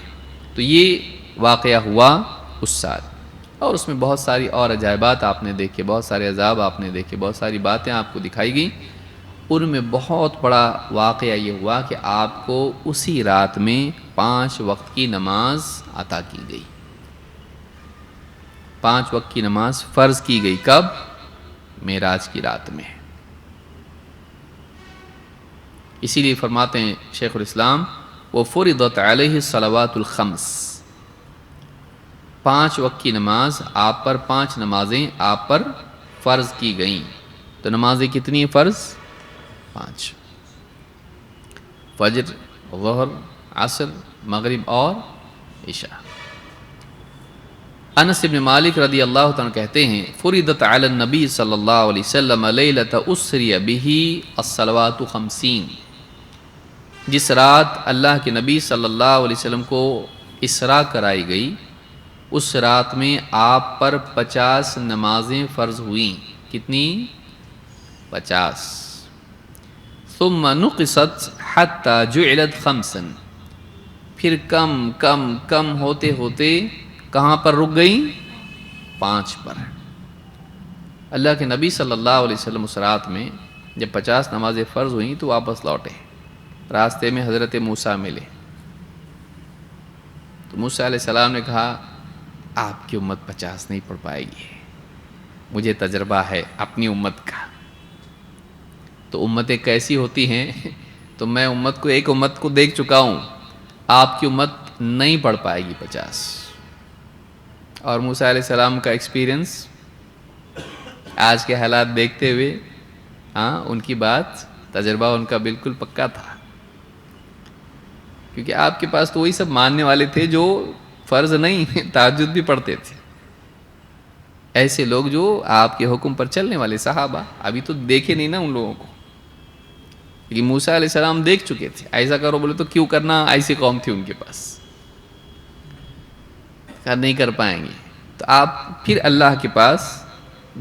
تو یہ واقعہ ہوا اس سال، اور اس میں بہت ساری اور عجائبات آپ نے دیکھے، بہت سارے عذاب آپ نے دیکھے، بہت ساری باتیں آپ کو دکھائی گئیں۔ ان میں بہت بڑا واقعہ یہ ہوا کہ آپ کو اسی رات میں 5 وقت کی نماز عطا کی گئی، 5 وقت کی نماز فرض کی گئی۔ کب؟ معراج کی رات میں۔ اسی لیے فرماتے ہیں شیخ الاسلام وَفُرِضَتْ عَلَيْهِ الصَّلَوَاتُ الْخَمْسِ، 5 وقت کی نماز آپ پر، 5 نمازیں آپ پر فرض کی گئیں۔ تو نمازیں کتنی ہیں فرض؟ 5، فجر، ظہر، عصر، مغرب اور عشاء۔ انس بن مالک رضی اللہ تعالیٰ کہتے ہیں فرضت علی النبی صلی اللہ علیہ وسلم لیلۃ اسری بہ الصلوات 50، جس رات اللہ کے نبی صلی اللہ علیہ وسلم کو اسراء کرائی گئی، اس رات میں آپ پر 50 نمازیں فرض ہوئیں۔ کتنی؟ 50۔ ثم نقصت حتی جعلت 5، پھر کم کم کم ہوتے ہوتے کہاں پر رک گئیں؟ 5 پر۔ اللہ کے نبی صلی اللہ علیہ وسلم اس رات میں جب 50 نمازیں فرض ہوئیں تو واپس لوٹے، راستے میں حضرت موسیٰ ملے، تو موسیٰ علیہ السلام نے کہا آپ کی امت 50 نہیں پڑھ پائے گی، مجھے تجربہ ہے اپنی امت کا۔ تو امتیں کیسی ہوتی ہیں؟ تو میں امت کو، ایک امت کو دیکھ چکا ہوں، آپ کی امت نہیں پڑھ پائے گی 50۔ اور موسیٰ علیہ السلام کا ایکسپیرینس آج کے حالات دیکھتے ہوئے، ان کی بات، تجربہ ان کا بالکل پکا تھا، کیونکہ آپ کے پاس تو وہی سب ماننے والے تھے جو فرض نہیں تہجد بھی پڑھتے تھے، ایسے لوگ جو آپ کے حکم پر چلنے والے صحابہ۔ ابھی تو دیکھے نہیں نا ان لوگوں کو، لیکن موسیٰ علیہ السلام دیکھ چکے تھے، ایسا کرو بولے تو کیوں کرنا، ایسی قوم تھی ان کے پاس، نہیں کر پائیں گے۔ تو آپ پھر اللہ کے پاس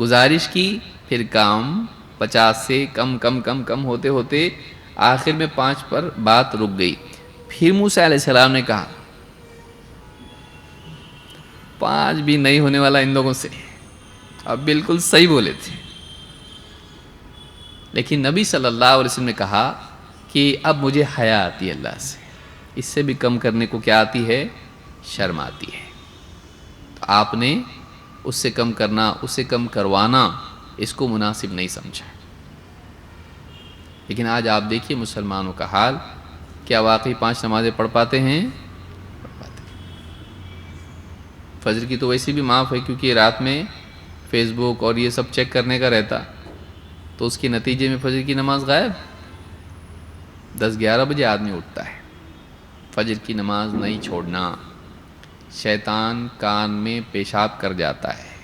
گزارش کی، پھر کام 50 سے کم کم کم کم ہوتے ہوتے آخر میں 5 پر بات رک گئی۔ پھر موسیٰ علیہ السلام نے کہا 5 بھی نہیں ہونے والا ان لوگوں سے، اب بالکل صحیح بولے تھے۔ لیکن نبی صلی اللہ علیہ وسلم نے کہا کہ اب مجھے حیا آتی ہے اللہ سے، اس سے بھی کم کرنے کو کیا آتی ہے؟ شرم آتی ہے۔ تو آپ نے اس سے کم کرنا، اس سے کم کروانا، اس کو مناسب نہیں سمجھا۔ لیکن آج آپ دیکھیے مسلمانوں کا حال، کیا واقعی 5 نمازیں پڑھ پاتے ہیں؟ پڑھ پاتے ہیں۔ فجر کی تو ویسے بھی معاف ہے، کیونکہ رات میں فیس بک اور یہ سب چیک کرنے کا رہتا، تو اس کے نتیجے میں فجر کی نماز غائب۔ 10-11 بجے آدمی اٹھتا ہے، فجر کی نماز نہیں چھوڑنا۔ شیطان کان میں پیشاب کر جاتا ہے،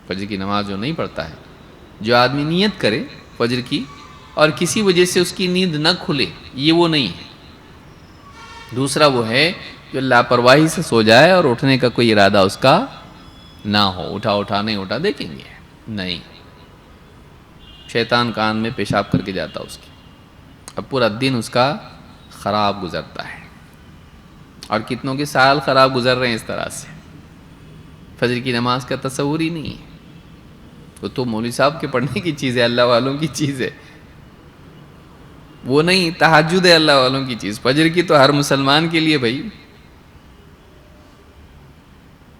فجر کی نماز جو نہیں پڑھتا ہے۔ جو آدمی نیت کرے فجر کی اور کسی وجہ سے اس کی نیند نہ کھلے، یہ وہ نہیں ہے۔ دوسرا وہ ہے جو لاپرواہی سے سو جائے اور اٹھنے کا کوئی ارادہ اس کا نہ ہو، اٹھا نہیں اٹھا دیکھیں گے، نہیں، شیطان کان میں پیشاب کر کے جاتا اس کی، اب پورا دن اس کا خراب گزرتا ہے۔ اور کتنوں کے سال خراب گزر رہے ہیں اس طرح سے، فجر کی نماز کا تصور ہی نہیں ہے۔ وہ تو مولوی صاحب کے پڑھنے کی چیز ہے، اللہ والوں کی چیز ہے، وہ نہیں، تہجد ہے اللہ والوں کی چیز۔ فجر کی تو ہر مسلمان کے لیے بھائی،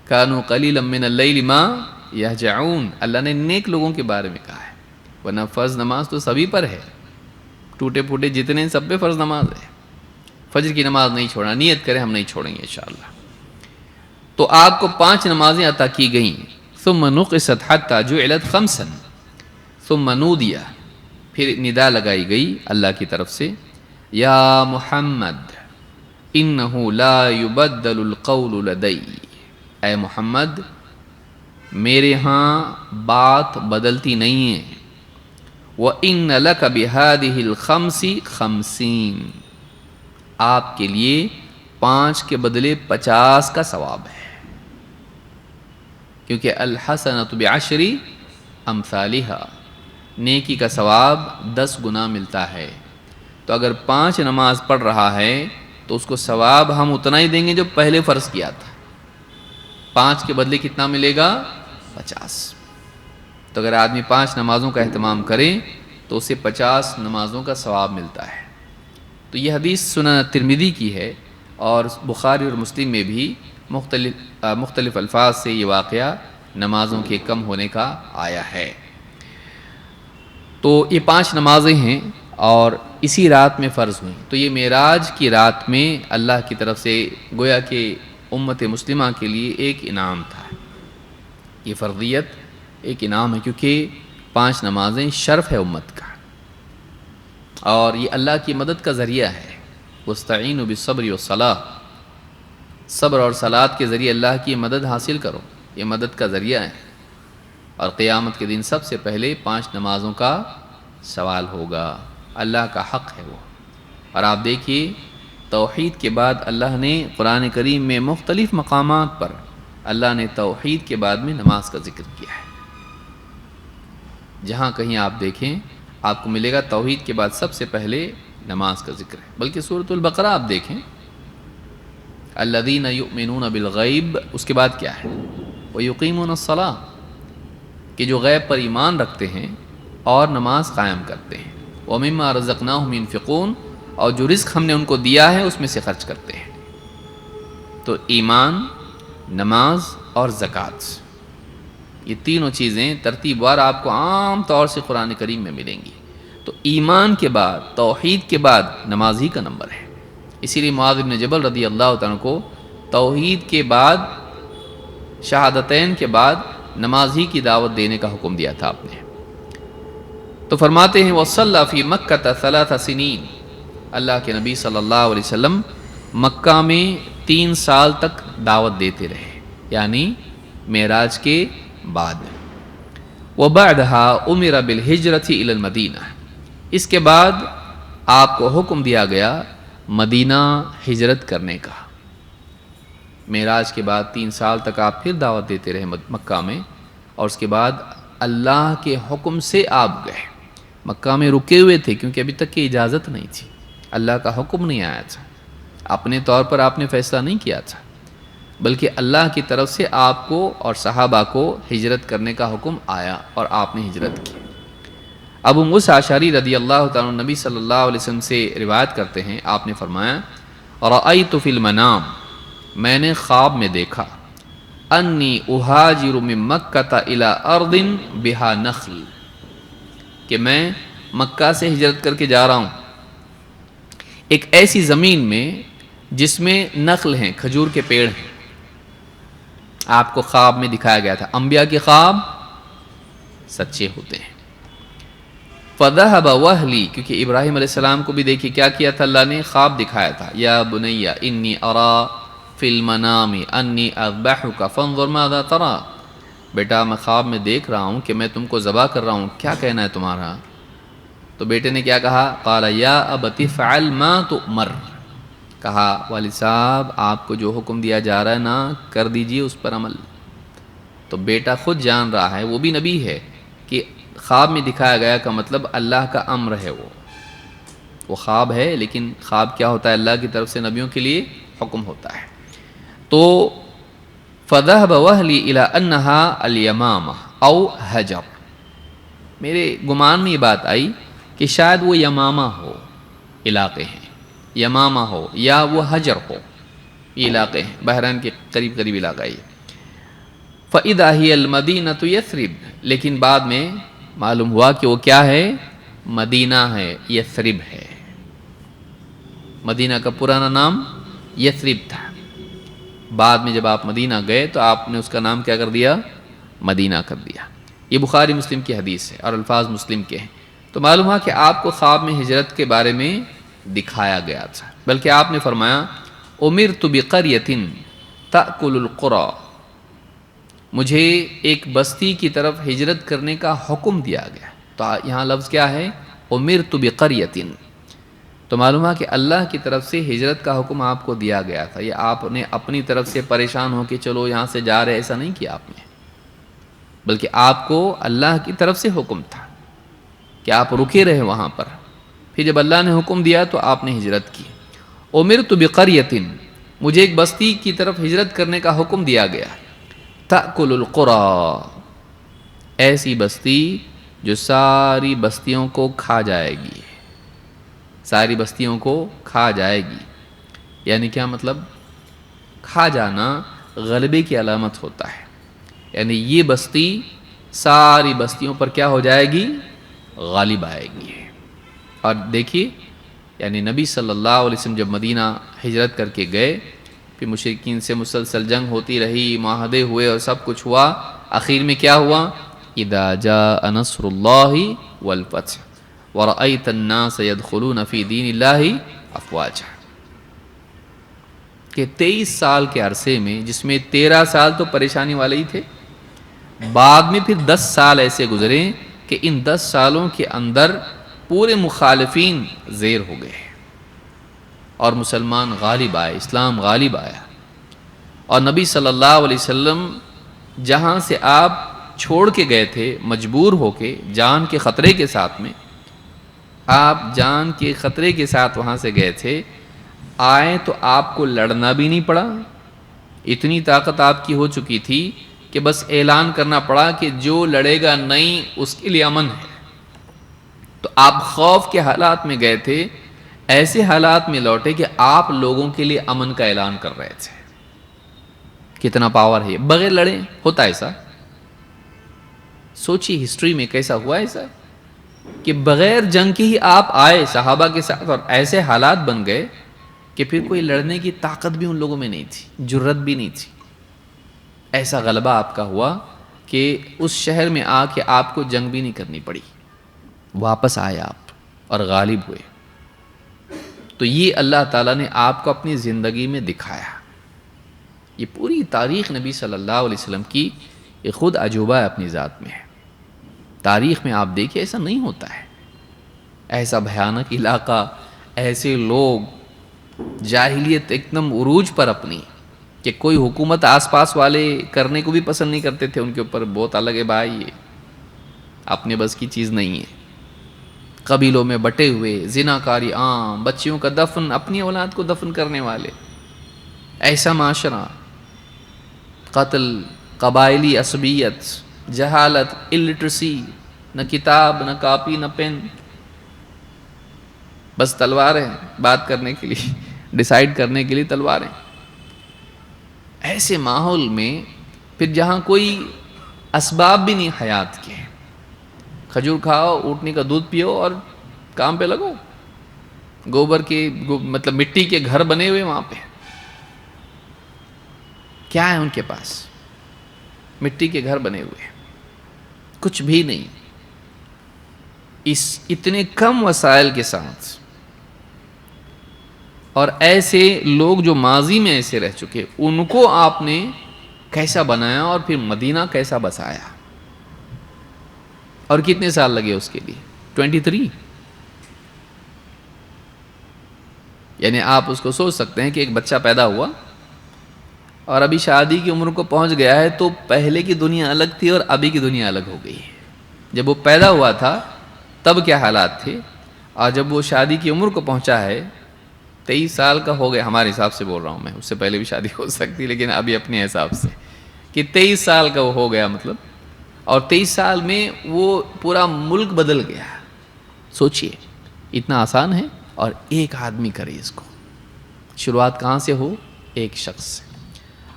کانوا قلیلا من اللیل ما یہجعون، اللہ نے نیک لوگوں کے بارے میں کہا ہے، ورنہ فرض نماز تو سبھی پر ہے، ٹوٹے پھوٹے جتنے سب پہ فرض نماز ہے۔ فجر کی نماز نہیں چھوڑنا، نیت کریں ہم نہیں چھوڑیں گے انشاءاللہ۔ تو آپ کو 5 نمازیں عطا کی گئیں۔ ثم نقصت حتی جعلت 5، ثم نودی، پھر ندا لگائی گئی اللہ کی طرف سے، یا محمد انہ لا یبدل القول لدی، اے محمد میرے ہاں بات بدلتی نہیں ہے، وَإِنَّ لَكَ بِهَذِهِ الْخَمْسِ 50، آپ کے لیے 5 کے بدلے 50 کا ثواب ہے، کیونکہ الحسنۃ بعشر امثالها، نیکی کا ثواب 10 گنا ملتا ہے۔ تو اگر 5 نماز پڑھ رہا ہے تو اس کو ثواب ہم اتنا ہی دیں گے جو پہلے فرض کیا تھا. 5 کے بدلے کتنا ملے گا؟ 50. تو اگر آدمی 5 نمازوں کا اہتمام کرے تو اسے 50 نمازوں کا ثواب ملتا ہے. تو یہ حدیث سنن ترمذی کی ہے، اور بخاری اور مسلم میں بھی مختلف الفاظ سے یہ واقعہ نمازوں کے کم ہونے کا آیا ہے. تو یہ 5 نمازیں ہیں اور اسی رات میں فرض ہوئیں. تو یہ معراج کی رات میں اللہ کی طرف سے گویا کہ امت مسلمہ کے لیے ایک انعام تھا. یہ فرضیت ایک انعام ہے، کیونکہ 5 نمازیں شرف ہے امت کا، اور یہ اللہ کی مدد کا ذریعہ ہے. وَاسْتَعِينُوا بِالصَّبْرِ وَالصَّلَاةِ، صبر اور صلاۃ کے ذریعے اللہ کی مدد حاصل کرو، یہ مدد کا ذریعہ ہے. اور قیامت کے دن سب سے پہلے 5 نمازوں کا سوال ہوگا، اللہ کا حق ہے وہ. اور آپ دیکھیے توحید کے بعد اللہ نے قرآن کریم میں مختلف مقامات پر اللہ نے توحید کے بعد میں نماز کا ذکر کیا ہے. جہاں کہیں آپ دیکھیں آپ کو ملے گا توحید کے بعد سب سے پہلے نماز کا ذکر ہے. بلکہ سورۃ البقرہ آپ دیکھیں، الذین یؤمنون بالغیب، اس کے بعد کیا ہے؟ ویقیمون الصلاۃ، کہ جو غیب پر ایمان رکھتے ہیں اور نماز قائم کرتے ہیں. ومما رزقناہم ينفقون، اور جو رزق ہم نے ان کو دیا ہے اس میں سے خرچ کرتے ہیں. تو ایمان، نماز اور زکوٰۃ، یہ تینوں چیزیں ترتیب وار آپ کو عام طور سے قرآن کریم میں ملیں گی. تو ایمان کے بعد، توحید کے بعد نماز ہی کا نمبر ہے. اسی لیے معاذ بن جبل رضی اللہ تعالیٰ کو توحید کے بعد، شہادتین کے بعد نماز ہی کی دعوت دینے کا حکم دیا تھا آپ نے. تو فرماتے ہیں وَصَلَّى فِي مَكَّةَ 3 سنین، اللہ کے نبی صلی اللہ علیہ وسلم مکہ میں 3 سال تک دعوت دیتے رہے، یعنی معراج کے بعد. وَبَعْدَهَا أُمِرَ بِالْهِجْرَةِ إِلَى الْمَدِينَةِ، اس کے بعد آپ کو حکم دیا گیا مدینہ ہجرت کرنے کا. معراج کے بعد 3 سال تک آپ پھر دعوت دیتے رہے مکہ میں، اور اس کے بعد اللہ کے حکم سے آپ گئے. مکہ میں رکے ہوئے تھے کیونکہ ابھی تک کی اجازت نہیں تھی، اللہ کا حکم نہیں آیا تھا، اپنے طور پر آپ نے فیصلہ نہیں کیا تھا، بلکہ اللہ کی طرف سے آپ کو اور صحابہ کو ہجرت کرنے کا حکم آیا اور آپ نے ہجرت کی. ابو موسیٰ اشعری رضی اللہ تعالیٰ نبی صلی اللہ علیہ وسلم سے روایت کرتے ہیں، آپ نے فرمایا رأیت فی المنام، میں نے خواب میں دیکھا، انی اہاجر من مکہ الی ارض بہا نخل، کہ میں مکہ سے ہجرت کر کے جا رہا ہوں ایک ایسی زمین میں جس میں نخل ہیں، کھجور کے پیڑ ہیں. آپ کو خواب میں دکھایا گیا تھا. انبیاء کے خواب سچے ہوتے ہیں. فَذَهَبَ وَهْلِي، کیونکہ ابراہیم علیہ السلام کو بھی دیکھیے کیا کیا تھا اللہ نے، خواب دکھایا تھا. یا بنی انی ارا فی المنام انی اذبحک فانظر ماذا ترى، بیٹا میں خواب میں دیکھ رہا ہوں کہ میں تم کو ذبح کر رہا ہوں، کیا کہنا ہے تمہارا؟ تو بیٹے نے کیا کہا؟ قال یا ابت افعل ما تؤمر، کہا والد صاحب آپ کو جو حکم دیا جا رہا ہے نا، کر دیجئے اس پر عمل. تو بیٹا خود جان رہا ہے، وہ بھی نبی ہے، کہ خواب میں دکھایا گیا کا مطلب اللہ کا امر ہے. وہ خواب ہے لیکن خواب کیا ہوتا ہے؟ اللہ کی طرف سے نبیوں کے لیے حکم ہوتا ہے. تو فَذَهَبَ وَهْلِي إِلَىٰ أَنَّهَا الْيَمَامَةُ أَوْ حَجَرٌ، میرے گمان میں یہ بات آئی کہ شاید وہ یمامہ ہو، علاقے ہیں، یمامہ ہو یا وہ حجر ہو، یہ علاقے ہیں، بحرین کے قریب قریب علاقہ ہے. فَإِذَا هِيَ الْمَدِينَةُ يَثْرِبُ، لیکن بعد میں معلوم ہوا کہ وہ کیا ہے؟ مدینہ ہے، یثرب ہے. مدینہ کا پرانا نام یثرب تھا. بعد میں جب آپ مدینہ گئے تو آپ نے اس کا نام کیا کر دیا؟ مدینہ کر دیا. یہ بخاری مسلم کی حدیث ہے اور الفاظ مسلم کے ہیں. تو معلوم ہوا کہ آپ کو خواب میں ہجرت کے بارے میں دکھایا گیا تھا، بلکہ آپ نے فرمایا امرت بقریۃ تأکل القری، مجھے ایک بستی کی طرف ہجرت کرنے کا حکم دیا گیا. تو یہاں لفظ کیا ہے؟ امرت بقریۃ. تو معلوم ہے کہ اللہ کی طرف سے ہجرت کا حکم آپ کو دیا گیا تھا. یہ آپ نے اپنی طرف سے پریشان ہو کہ چلو یہاں سے جا رہے، ایسا نہیں کیا آپ نے، بلکہ آپ کو اللہ کی طرف سے حکم تھا کہ آپ رکے رہے وہاں پر. پھر جب اللہ نے حکم دیا تو آپ نے ہجرت کی. امرت بقریۃ، مجھے ایک بستی کی طرف ہجرت کرنے کا حکم دیا گیا، تأکل القری، ایسی بستی جو ساری بستیوں کو کھا جائے گی، ساری بستیوں کو کھا جائے گی۔ یعنی کیا مطلب؟ کھا جانا غلبے کی علامت ہوتا ہے، یعنی یہ بستی ساری بستیوں پر کیا ہو جائے گی؟ غالب آئے گی۔ اور دیکھیے، یعنی نبی صلی اللہ علیہ وسلم جب مدینہ ہجرت کر کے گئے، پھر مشرکین سے مسلسل جنگ ہوتی رہی، معاہدے ہوئے اور سب کچھ ہوا، آخر میں کیا ہوا؟ اذا جاء نصر اللہ والفتح ورأیت الناس يدخلون فی دین اللہ افواجا، کہ 23 سال کے عرصے میں، جس میں 13 سال تو پریشانی والے ہی تھے، بعد میں پھر 10 سال ایسے گزرے کہ ان 10 سالوں کے اندر پورے مخالفین زیر ہو گئے اور مسلمان غالب آئے، اسلام غالب آیا۔ اور نبی صلی اللہ علیہ وسلم جہاں سے آپ چھوڑ کے گئے تھے، مجبور ہو کے، جان کے خطرے کے ساتھ میں، آپ جان کے خطرے کے ساتھ وہاں سے گئے تھے، آئے تو آپ کو لڑنا بھی نہیں پڑا، اتنی طاقت آپ کی ہو چکی تھی کہ بس اعلان کرنا پڑا کہ جو لڑے گا نہیں اس کے لیے امن ہے۔ تو آپ خوف کے حالات میں گئے تھے، ایسے حالات میں لوٹے کہ آپ لوگوں کے لیے امن کا اعلان کر رہے تھے۔ کتنا پاور ہے، بغیر لڑے ہوتا ایسا؟ سوچی ہسٹری میں کیسا ہوا ایسا کہ بغیر جنگ کے ہی آپ آئے صحابہ کے ساتھ، اور ایسے حالات بن گئے کہ پھر کوئی لڑنے کی طاقت بھی ان لوگوں میں نہیں تھی، جرت بھی نہیں تھی۔ ایسا غلبہ آپ کا ہوا کہ اس شہر میں آ کے آپ کو جنگ بھی نہیں کرنی پڑی، واپس آئے آپ اور غالب ہوئے۔ تو یہ اللہ تعالیٰ نے آپ کو اپنی زندگی میں دکھایا۔ یہ پوری تاریخ نبی صلی اللہ علیہ وسلم کی یہ خود عجوبہ ہے، اپنی ذات میں ہے۔ تاریخ میں آپ دیکھیں ایسا نہیں ہوتا ہے، ایسا بھیانک علاقہ، ایسے لوگ، جاہلیت ایک دم عروج پر اپنی، کہ کوئی حکومت آس پاس والے کرنے کو بھی پسند نہیں کرتے تھے ان کے اوپر، بہت الگ ہے بھائی، یہ اپنے بس کی چیز نہیں ہے۔ قبیلوں میں بٹے ہوئے، زناکاری عام، بچیوں کا دفن، اپنی اولاد کو دفن کرنے والے، ایسا معاشرہ، قتل، قبائلی عصبیت، جہالت، الٹریسی، نہ کتاب، نہ کاپی، نہ پین، بس تلواریں بات کرنے کے لیے، ڈیسائیڈ کرنے کے لیے تلواریں۔ ایسے ماحول میں پھر جہاں کوئی اسباب بھی نہیں حیات کے، کھجور کھاؤ، اونٹنی کا دودھ پیو اور کام پہ لگو، گوبر کے مطلب مٹی کے گھر بنے ہوئے وہاں پہ، کیا ہے ان کے پاس؟ مٹی کے گھر بنے ہوئے، کچھ بھی نہیں، اس اتنے کم وسائل کے ساتھ۔ اور ایسے لوگ جو ماضی میں ایسے رہ چکے، ان کو آپ نے کیسا بنایا اور پھر مدینہ کیسا بسایا، اور کتنے سال لگے اس کے لیے؟ 23۔ یعنی آپ اس کو سوچ سکتے ہیں کہ ایک بچہ پیدا ہوا اور ابھی شادی کی عمر کو پہنچ گیا ہے، تو پہلے کی دنیا الگ تھی اور ابھی کی دنیا الگ ہو گئی ہے۔ جب وہ پیدا ہوا تھا تب کیا حالات تھے، اور جب وہ شادی کی عمر کو پہنچا ہے، 23 سال کا ہو گیا، ہمارے حساب سے بول رہا ہوں میں، اس سے پہلے بھی شادی ہو سکتی، لیکن ابھی اپنے حساب سے کہ 23 سال کا وہ ہو گیا مطلب، اور 23 سال میں وہ پورا ملک بدل گیا۔ سوچئے اتنا آسان ہے، اور ایک آدمی کرے اس کو۔ شروعات کہاں سے ہو؟ ایک شخص سے،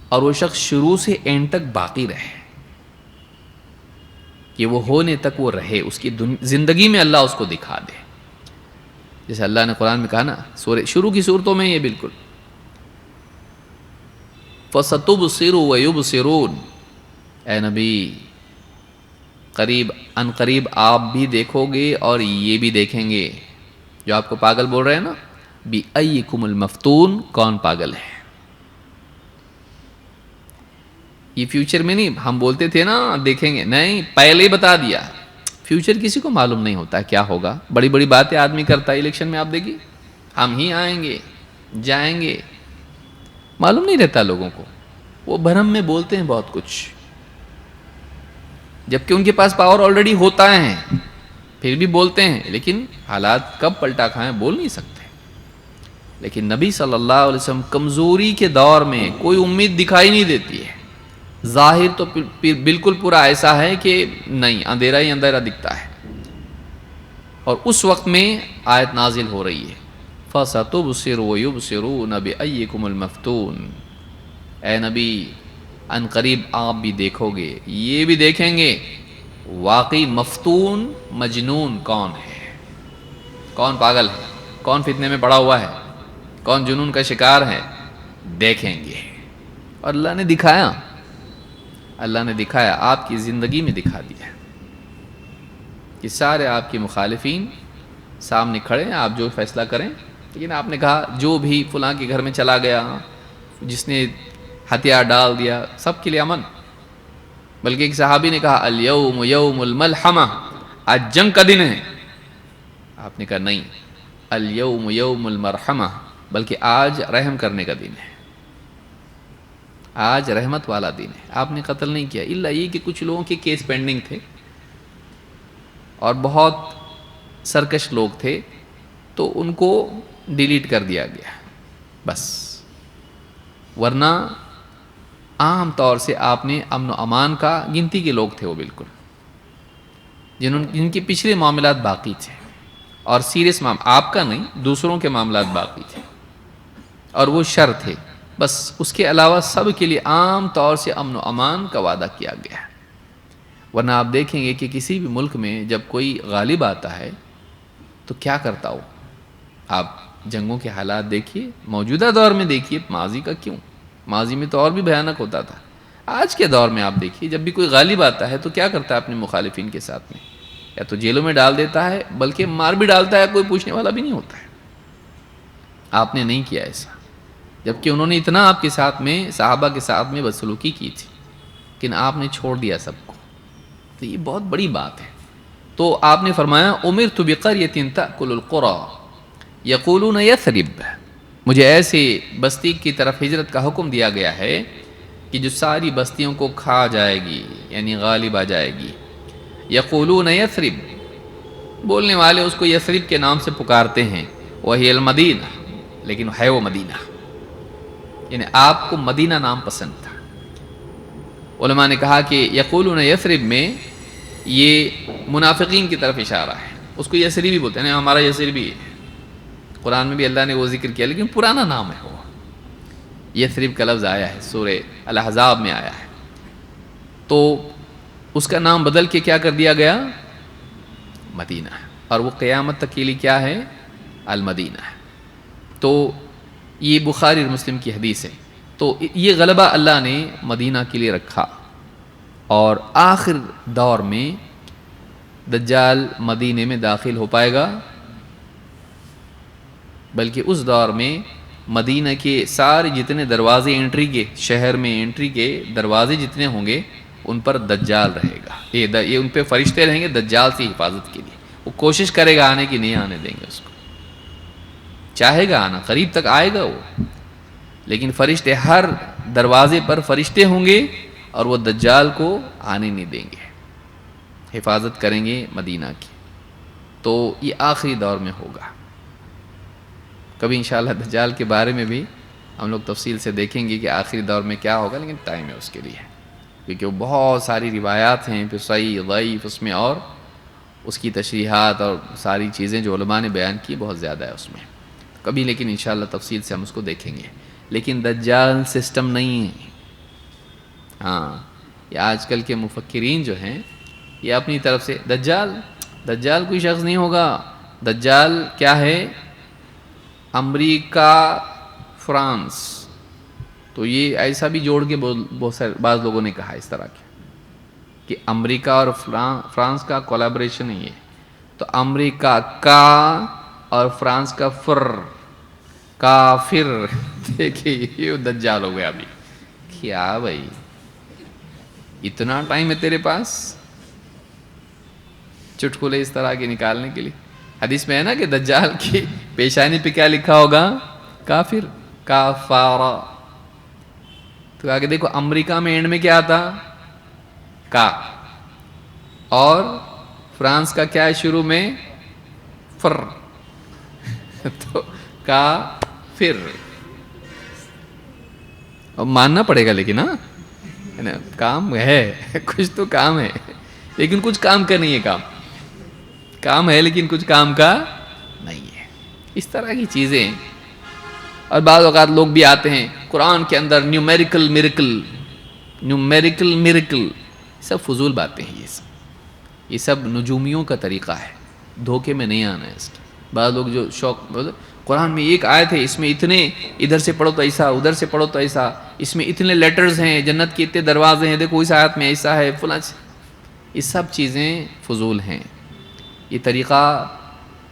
اور وہ شخص شروع سے اینڈ تک باقی رہے، کہ وہ ہونے تک وہ رہے، اس کی زندگی میں اللہ اس کو دکھا دے۔ جیسے اللہ نے قرآن میں کہا نا، شروع کی صورتوں میں یہ بالکل، فَسَتُبْصِرُ وَيُبْصِرُونَ، اے نبی قریب ان قریب آپ بھی دیکھو گے اور یہ بھی دیکھیں گے، جو آپ کو پاگل بول رہے ہیں نا، بِأَيِّكُمُ الْمَفْتُونَ، کون پاگل ہے۔ یہ فیوچر میں نہیں، ہم بولتے تھے نا دیکھیں گے، نہیں، پہلے ہی بتا دیا۔ فیوچر کسی کو معلوم نہیں ہوتا ہے کیا ہوگا، بڑی بڑی باتیں آدمی کرتا ہے، الیکشن میں آپ دیکھیے، ہم ہی آئیں گے جائیں گے، معلوم نہیں رہتا لوگوں کو، وہ بھرم میں بولتے ہیں بہت کچھ، جبکہ ان کے پاس پاور آلریڈی ہوتا ہے، پھر بھی بولتے ہیں، لیکن حالات کب پلٹا کھائیں بول نہیں سکتے۔ لیکن نبی صلی اللہ علیہ وسلم کمزوری کے دور میں کوئی امید دکھائی نہیں دیتی ہے. ظاہر تو بالکل پورا ایسا ہے کہ نہیں، اندھیرا ہی اندھیرا دکھتا ہے. اور اس وقت میں آیت نازل ہو رہی ہے فَسَتُبْصِرُ وَيُبْصِرُونَ بِأَيِّكُمُ الْمَفْتُونَ. اے نبی ان قریب آپ بھی دیکھو گے، یہ بھی دیکھیں گے واقعی مفتون مجنون کون ہے، کون پاگل ہے، کون فتنے میں پڑا ہوا ہے، کون جنون کا شکار ہے، دیکھیں گے. اور اللہ نے دکھایا، اللہ نے دکھایا، آپ کی زندگی میں دکھا دیا کہ سارے آپ کے مخالفین سامنے کھڑے ہیں، آپ جو فیصلہ کریں. لیکن آپ نے کہا جو بھی فلاں کے گھر میں چلا گیا، جس نے ہتھیار ڈال دیا، سب کے لیے امن. بلکہ ایک صحابی نے کہا الیوم یوم الملحمہ، آج جنگ کا دن ہے. آپ نے کہا نہیں، الیوم یوم المرحمہ، بلکہ آج رحم کرنے کا دن ہے، آج رحمت والا دن ہے. آپ نے قتل نہیں کیا، الا یہ کہ کچھ لوگوں کے کیس پینڈنگ تھے اور بہت سرکش لوگ تھے، تو ان کو ڈیلیٹ کر دیا گیا بس. ورنہ عام طور سے آپ نے امن و امان کا، گنتی کے لوگ تھے وہ بالکل، جن کے پچھلے معاملات باقی تھے اور سیریس آپ کا نہیں، دوسروں کے معاملات باقی تھے اور وہ شر تھے بس. اس کے علاوہ سب کے لیے عام طور سے امن و امان کا وعدہ کیا گیا. ورنہ آپ دیکھیں گے کہ کسی بھی ملک میں جب کوئی غالب آتا ہے تو کیا کرتا ہو. آپ جنگوں کے حالات دیکھیے، موجودہ دور میں دیکھیے، ماضی کا کیوں، ماضی میں تو اور بھی بھیانک ہوتا تھا. آج کے دور میں آپ دیکھیے جب بھی کوئی غالب آتا ہے تو کیا کرتا ہے اپنے مخالفین کے ساتھ میں، یا تو جیلوں میں ڈال دیتا ہے، بلکہ مار بھی ڈالتا ہے، کوئی پوچھنے والا بھی نہیں ہوتا ہے. آپ نے نہیں کیا ایسا، جبکہ انہوں نے اتنا آپ کے ساتھ میں، صحابہ کے ساتھ میں بدسلوکی کی تھی، لیکن آپ نے چھوڑ دیا سب کو. تو یہ بہت بڑی بات ہے. تو آپ نے فرمایا امرت بقریۃ تأکل القری یقولون یثرب، مجھے ایسے بستی کی طرف ہجرت کا حکم دیا گیا ہے کہ جو ساری بستیوں کو کھا جائے گی، یعنی غالب آ جائے گی. یقولون یثرب، بولنے والے اس کو یثرب کے نام سے پکارتے ہیں، وہی المدینہ، لیکن ہے وہ مدینہ. یعنی آپ کو مدینہ نام پسند تھا. علماء نے کہا کہ یقولون یثرب میں یہ منافقین کی طرف اشارہ ہے، اس کو یثربی بولتے ہیں، ہمارا یثربی ہے. قرآن میں بھی اللہ نے وہ ذکر کیا، لیکن پرانا نام ہے وہ. یثرب کا لفظ آیا ہے سورہ الاحزاب میں آیا ہے، تو اس کا نام بدل کے کیا کر دیا گیا، مدینہ. اور وہ قیامت تک کے لیے کیا ہے، المدینہ. تو یہ بخاری اور مسلم کی حدیث ہے. تو یہ غلبہ اللہ نے مدینہ کے لیے رکھا. اور آخر دور میں دجال مدینے میں داخل ہو پائے گا، بلکہ اس دور میں مدینہ کے سارے جتنے دروازے انٹری کے، شہر میں انٹری کے دروازے جتنے ہوں گے ان پر دجال رہے گا. یہ ان پہ فرشتے رہیں گے دجال سے حفاظت کے لیے. وہ کوشش کرے گا آنے کی، نہیں آنے دیں گے اس کو. چاہے گا آنا، قریب تک آئے گا وہ، لیکن فرشتے ہر دروازے پر فرشتے ہوں گے اور وہ دجال کو آنے نہیں دیں گے، حفاظت کریں گے مدینہ کی. تو یہ آخری دور میں ہوگا. کبھی انشاءاللہ دجال کے بارے میں بھی ہم لوگ تفصیل سے دیکھیں گے کہ آخری دور میں کیا ہوگا، لیکن ٹائم ہے اس کے لیے، کیونکہ وہ بہت ساری روایات ہیں، پھر صحیح ضعیف اس میں، اور اس کی تشریحات اور ساری چیزیں جو علماء نے بیان کی بہت زیادہ ہے اس میں. کبھی لیکن انشاءاللہ تفصیل سے ہم اس کو دیکھیں گے. لیکن دجال سسٹم نہیں ہے. ہاں، یہ آج کل کے مفکرین جو ہیں یہ اپنی طرف سے دجال کوئی شخص نہیں ہوگا. دجال کیا ہے، امریکہ فرانس. تو یہ ایسا بھی جوڑ کے بعض لوگوں نے کہا اس طرح کے کہ امریکہ اور فرانس کا کولیبریشن ہی ہے. تو امریکہ کا اور فرانس کا کافر. دیکھیے یہ دجال ہو گیا. ابھی کیا بھائی، اتنا ٹائم ہے تیرے پاس چٹکلے اس طرح کے نکالنے کے لیے؟ حدیث میں ہے نا کہ دجال کی پیشانی پہ کیا لکھا ہوگا، کافر، کافارا. تو آگے دیکھو امریکہ میں اینڈ میں کیا آتا، کا، اور فرانس کا کیا ہے شروع میں، فر. تو کا پھر اب ماننا پڑے گا، لیکن ہاں کام ہے، کچھ تو کام ہے، لیکن کچھ کام کا نہیں ہے، کام ہے لیکن کچھ کام کا نہیں ہے، اس طرح کی چیزیں۔ اور بعض اوقات لوگ بھی آتے ہیں قرآن کے اندر نیومیریکل میریکل، سب فضول باتیں ہیں، یہ سب نجومیوں کا طریقہ ہے، دھوکے میں نہیں آنا ہے اس کا۔ بعض لوگ جو شوق، قرآن میں ایک آیت ہے، اس میں اتنے، ادھر سے پڑھو تو ایسا، ادھر سے پڑھو تو ایسا، اس میں اتنے لیٹرز ہیں، جنت کے اتنے دروازے ہیں، دیکھو اس آیت میں ایسا ہے فلاں، یہ سب چیزیں فضول ہیں۔ یہ طریقہ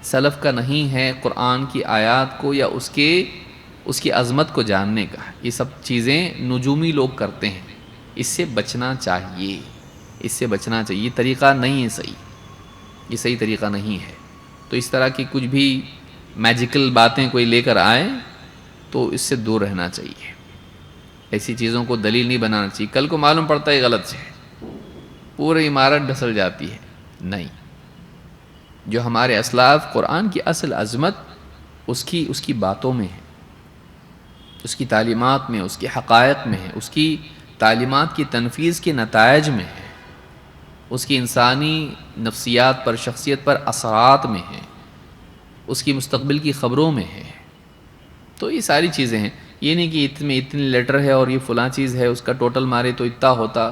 سلف کا نہیں ہے قرآن کی آیات کو یا اس کی عظمت کو جاننے کا۔ یہ سب چیزیں نجومی لوگ کرتے ہیں، اس سے بچنا چاہیے، اس سے بچنا چاہیے، یہ طریقہ نہیں ہے صحیح، یہ صحیح طریقہ نہیں ہے۔ تو اس طرح کی کچھ بھی میجیکل باتیں کوئی لے کر آئے تو اس سے دور رہنا چاہیے، ایسی چیزوں کو دلیل نہیں بنانا چاہیے، کل کو معلوم پڑتا ہے غلط ہے، پوری عمارت ڈھسل جاتی ہے، نہیں۔ جو ہمارے اسلاف، قرآن کی اصل عظمت اس کی باتوں میں ہے، اس کی تعلیمات میں، اس کے حقائق میں ہے، اس کی تعلیمات کی تنفیذ کے نتائج میں ہے، اس کی انسانی نفسیات پر، شخصیت پر اثرات میں ہے، اس کی مستقبل کی خبروں میں ہے۔ تو یہ ساری چیزیں ہیں، یہ نہیں کہ اتنے لیٹر ہے اور یہ فلاں چیز ہے، اس کا ٹوٹل مارے تو اتنا ہوتا،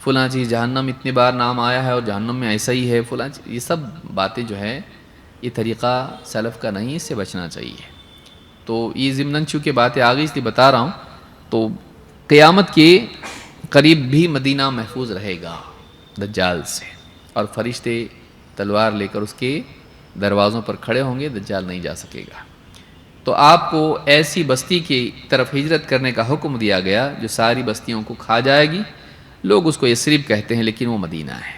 فلاں چیز جہنم اتنی بار نام آیا ہے اور جہنم میں ایسا ہی ہے، فلاں چیز، یہ سب باتیں جو ہے یہ طریقہ سلف کا نہیں، اس سے بچنا چاہیے۔ تو یہ ضمناً چونکہ باتیں آ گئی اس لیے بتا رہا ہوں، تو قیامت کے قریب بھی مدینہ محفوظ رہے گا دجال سے، اور فرشتے تلوار لے کر اس کے دروازوں پر کھڑے ہوں گے، دجال نہیں جا سکے گا۔ تو آپ کو ایسی بستی کی طرف ہجرت کرنے کا حکم دیا گیا جو ساری بستیوں کو کھا جائے گی۔ لوگ اس کو یثرب کہتے ہیں، لیکن وہ مدینہ ہے۔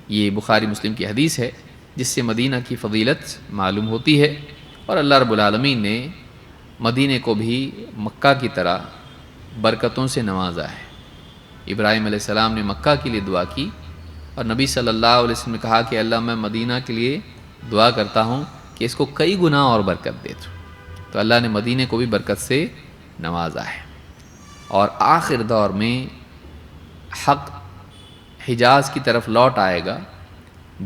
یہ بخاری مسلم کی حدیث ہے، جس سے مدینہ کی فضیلت معلوم ہوتی ہے، اور اللہ رب العالمین نے مدینہ کو بھی مکہ کی طرح برکتوں سے نوازا ہے۔ ابراہیم علیہ السلام نے مکہ کے لیے دعا کی، اور نبی صلی اللہ علیہ وسلم نے کہا کہ اللہ میں مدینہ کے لیے دعا کرتا ہوں کہ اس کو کئی گنا اور برکت دے تو اللہ نے مدینہ کو بھی برکت سے نوازا ہے۔ اور آخر دور میں حق حجاز کی طرف لوٹ آئے گا،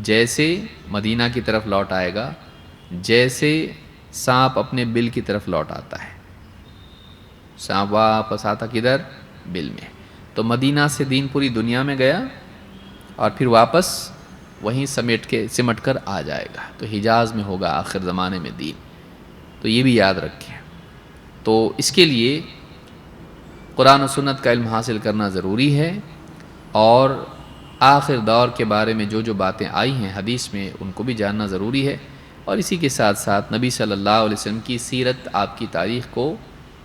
جیسے مدینہ کی طرف لوٹ آئے گا، جیسے سانپ اپنے بل کی طرف لوٹ آتا ہے، سانپ واپس آتا کدھر؟ بل میں۔ تو مدینہ سے دین پوری دنیا میں گیا اور پھر واپس وہیں سمٹ کر آ جائے گا، تو حجاز میں ہوگا آخر زمانے میں دین، تو یہ بھی یاد رکھیں۔ تو اس کے لیے قرآن و سنت کا علم حاصل کرنا ضروری ہے، اور آخر دور کے بارے میں جو باتیں آئی ہیں حدیث میں ان کو بھی جاننا ضروری ہے، اور اسی کے ساتھ ساتھ نبی صلی اللہ علیہ وسلم کی سیرت، آپ کی تاریخ کو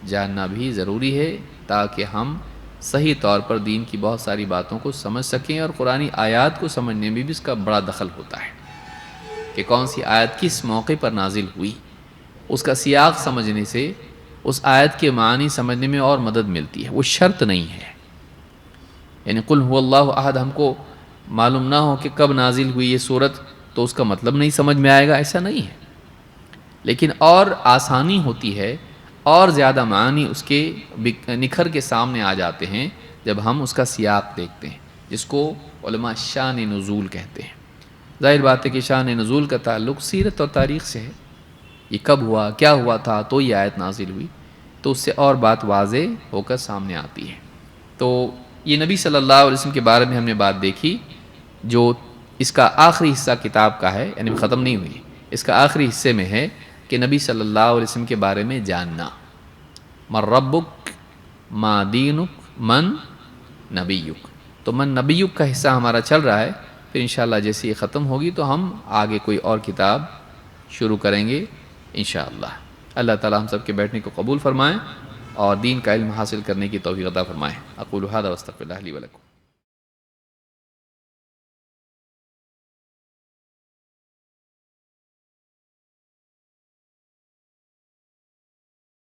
جاننا بھی ضروری ہے، تاکہ ہم صحیح طور پر دین کی بہت ساری باتوں کو سمجھ سکیں، اور قرآنی آیات کو سمجھنے میں بھی اس کا بڑا دخل ہوتا ہے کہ کون سی آیت کس موقع پر نازل ہوئی، اس کا سیاق سمجھنے سے اس آیت کے معنی سمجھنے میں اور مدد ملتی ہے، وہ شرط نہیں ہے۔ یعنی قل هو اللہ احد ہم کو معلوم نہ ہو کہ کب نازل ہوئی یہ صورت تو اس کا مطلب نہیں سمجھ میں آئے گا، ایسا نہیں ہے، لیکن اور آسانی ہوتی ہے، اور زیادہ معنی اس کے نکھر کے سامنے آ جاتے ہیں جب ہم اس کا سیاق دیکھتے ہیں، جس کو علماء شان نزول کہتے ہیں۔ ظاہر بات ہے کہ شان نزول کا تعلق سیرت اور تاریخ سے ہے، یہ کب ہوا، کیا ہوا تھا تو یہ آیت نازل ہوئی، تو اس سے اور بات واضح ہو کر سامنے آتی ہے۔ تو یہ نبی صلی اللہ علیہ وسلم کے بارے میں ہم نے بات دیکھی، جو اس کا آخری حصہ کتاب کا ہے، یعنی ختم نہیں ہوئی، اس کا آخری حصے میں ہے کہ نبی صلی اللہ علیہ وسلم کے بارے میں جاننا، من ربک، ما دینک، من نبیک۔ تو من نبیک کا حصہ ہمارا چل رہا ہے، پھر انشاءاللہ جیسے یہ ختم ہوگی تو ہم آگے کوئی اور کتاب شروع کریں گے انشاءاللہ۔ اللہ تعالی ہم سب کے بیٹھنے کو قبول فرمائیں اور دین کا علم حاصل کرنے کی توفیق عطا فرمائیں۔ اقول ھذا واستغفر اللہ لی ولکم۔